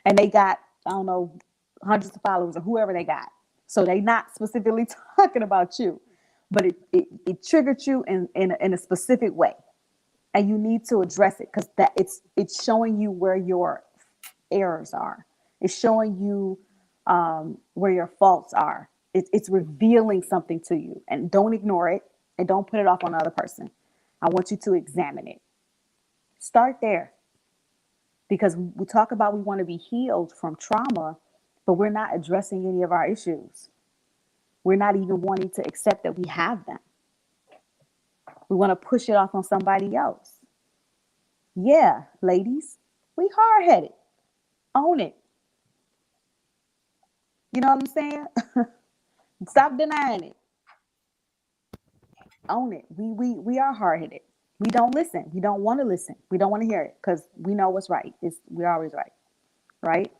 And they got, I don't know, hundreds of followers or whoever they got. So they not specifically talking about you, but it triggered you in a specific way. And you need to address it, because it's showing you where your errors are. It's showing you where your faults are. It's revealing something to you. And don't ignore it, and don't put it off on the other person. I want you to examine it. Start there. Because we talk about we want to be healed from trauma, but we're not addressing any of our issues. We're not even wanting to accept that we have them. We want to push it off on somebody else. Yeah, ladies, we hard-headed. Own it. You know what I'm saying? Stop denying it. Own it. We are hard-headed. We don't listen. We don't want to listen. We don't want to hear it, because we know what's right. We're always right. Right?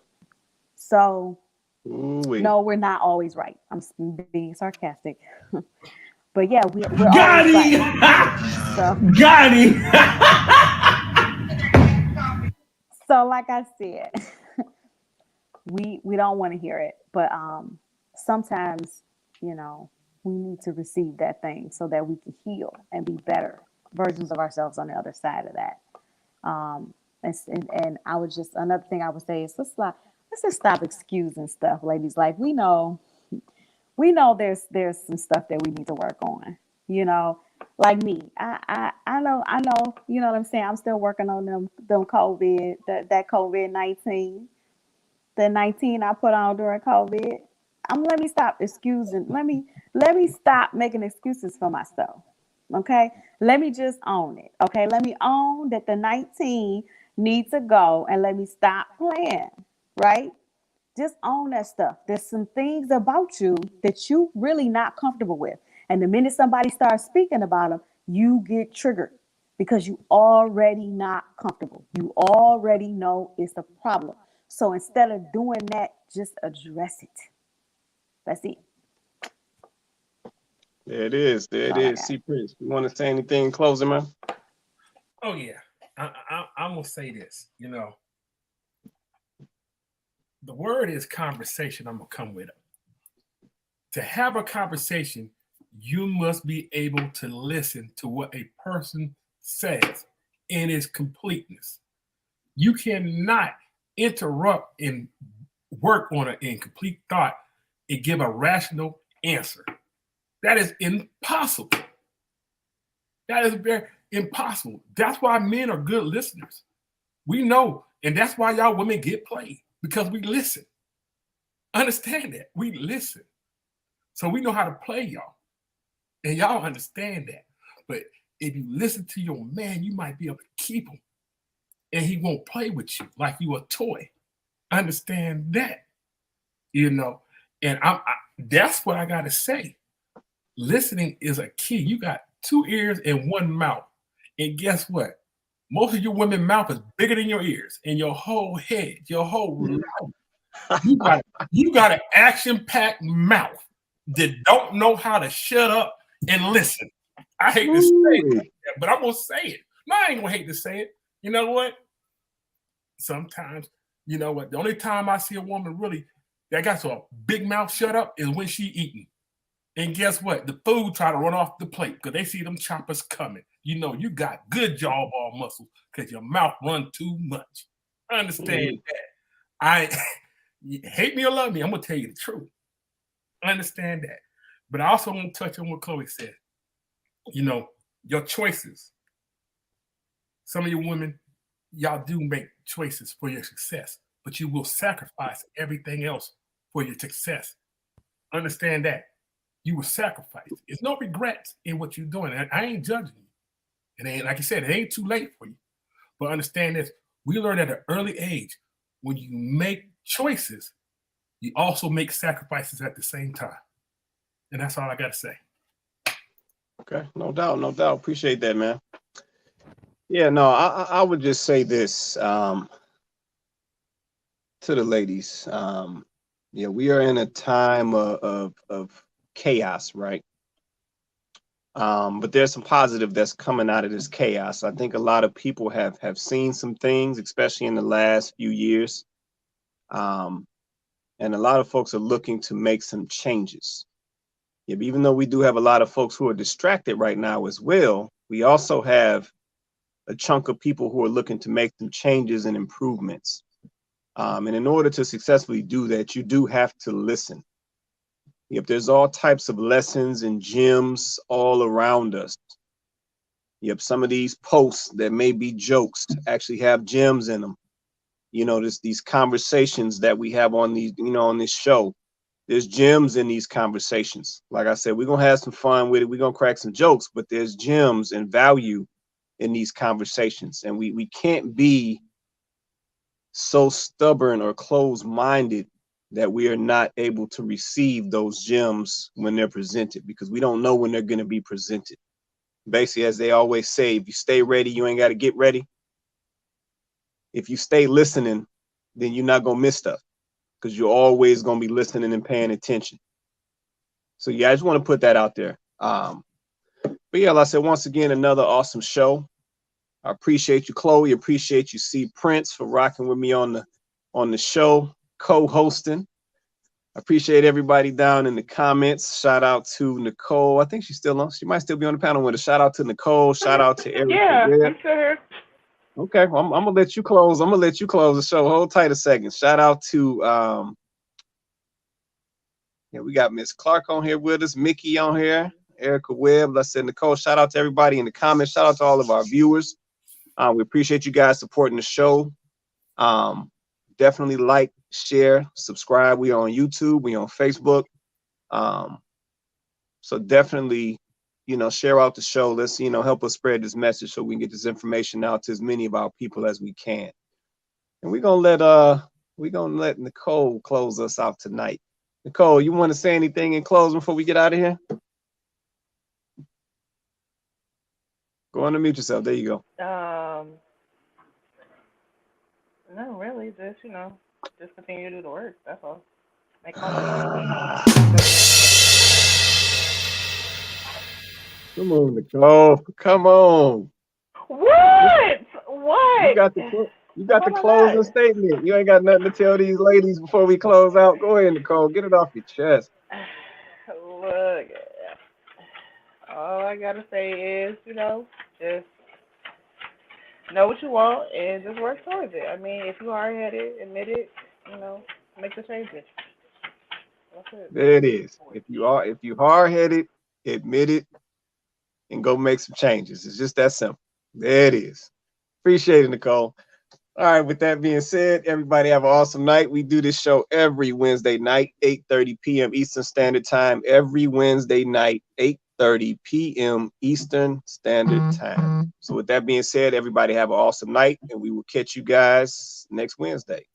So, no, we're not always right. I'm being sarcastic. But yeah, we're Got always him! right. So, Got him! So like I said, we don't want to hear it, but sometimes, we need to receive that thing so that we can heal and be better versions of ourselves on the other side of that. And I would just, another thing I would say is let's just stop excusing stuff, ladies. Like, we know there's some stuff that we need to work on. Like me, I know, you know what I'm saying? I'm still working on them COVID, that COVID-19, the 19 I put on during COVID. Let me stop excusing. Let me stop making excuses for myself. Okay. Let me just own it. Okay. Let me own that the 19 needs to go, and let me stop playing. Right. Just own that stuff. There's some things about you that you really not comfortable with. And the minute somebody starts speaking about them, you get triggered, because you already not comfortable. You already know it's a problem. So instead of doing that, just address it. That's it. There it is. There it is. See, Prince, you want to say anything in closing, man? Oh, yeah. I'm going to say this. The word is conversation. I'm going to come with it. To have a conversation, you must be able to listen to what a person says in its completeness. You cannot interrupt and work on an incomplete thought and give a rational answer. That is impossible. That is very impossible. That's why men are good listeners. We know, and that's why y'all women get played, because we listen. Understand that. We listen. So we know how to play y'all. And y'all understand that. But if you listen to your man, you might be able to keep him. And he won't play with you like you a toy. Understand that. You know, and that's what I got to say. Listening is a key. You got 2 ears and 1 mouth. And guess what? Most of your women's mouth is bigger than your ears and your whole head, your whole mouth. You got an action-packed mouth that don't know how to shut up and listen. I hate to say it, but I'm going to say it. No, I ain't going to hate to say it. You know what? Sometimes, you know what? The only time I see a woman really that got so a big mouth shut up is when she eating. And guess what? The food try to run off the plate because they see them choppers coming. You know, you got good jawbone muscles because your mouth run too much. I understand that. I hate me or love me, I'm going to tell you the truth. I understand that. But I also want to touch on what Chloe said. You know, your choices. Some of you women, y'all do make choices for your success, but you will sacrifice everything else for your success. Understand that. You will sacrifice. There's no regrets in what you're doing. And I ain't judging you. It ain't, like I said, it ain't too late for you. But understand this. We learn at an early age, when you make choices, you also make sacrifices at the same time. And that's all I got to say. Okay, no doubt, no doubt. Appreciate that, man. Yeah, no, I would just say this to the ladies. Yeah, we are in a time of chaos, right? But there's some positive that's coming out of this chaos. I think a lot of people have seen some things, especially in the last few years. And a lot of folks are looking to make some changes. Yeah, but even though we do have a lot of folks who are distracted right now as well, we also have a chunk of people who are looking to make some changes and improvements. And in order to successfully do that, you do have to listen. Yep, there's all types of lessons and gems all around us. Yep, some of these posts that may be jokes actually have gems in them. You know, these conversations that we have on these, you know, on this show, there's gems in these conversations. Like I said, we're gonna have some fun with it. We're gonna crack some jokes, but there's gems and value in these conversations. And we can't be so stubborn or closed-minded that we are not able to receive those gems when they're presented, because we don't know when they're going to be presented. Basically, as they always say, if you stay ready, you ain't got to get ready. If you stay listening, then you're not going to miss stuff, because you're always going to be listening and paying attention. So yeah, I just want to put that out there. But yeah, like I said, once again, another awesome show. I appreciate you, Chloe. Appreciate you, C. Prince, for rocking with me on the show, co-hosting. I appreciate everybody down in the comments. Shout out to Nicole. I think she's still on. She might still be on the panel with us. Shout out to Nicole. Shout out to Eric. Yeah, I'm still here. Okay, well, I'm gonna let you close. I'm gonna let you close the show. Hold tight a second. Shout out to yeah, we got Miss Clark on here with us, Mickey on here, Erica Webb. Let's say Nicole. Shout out to everybody in the comments. Shout out to all of our viewers. We appreciate you guys supporting the show. Definitely like, share, subscribe. We are on YouTube. We on Facebook. So definitely, you know, share out the show. Let's, you know, help us spread this message so we can get this information out to as many of our people as we can. And we're gonna let Nicole close us out tonight. Nicole, you want to say anything in closing before we get out of here? Go on to mute yourself. There you go. No, really, just, you know, just continue to do the work. That's all. Make Come on, Nicole. Come on. What? You got the closing statement. You ain't got nothing to tell these ladies before we close out. Go ahead, Nicole. Get it off your chest. look, all I gotta say is, just know what you want and just work towards it. I mean, if you are headed, admit it, make the changes. That's it. There it is. If you hard headed, admit it and go make some changes. It's just that simple. There it is. Appreciate it, Nicole. All right, with that being said, everybody have an awesome night. We do this show every Wednesday night, 8:30 p.m. Eastern Standard Time. Every Wednesday night, 8:30 p.m. Eastern Standard Time. So with that being said, everybody have an awesome night, and we will catch you guys next Wednesday.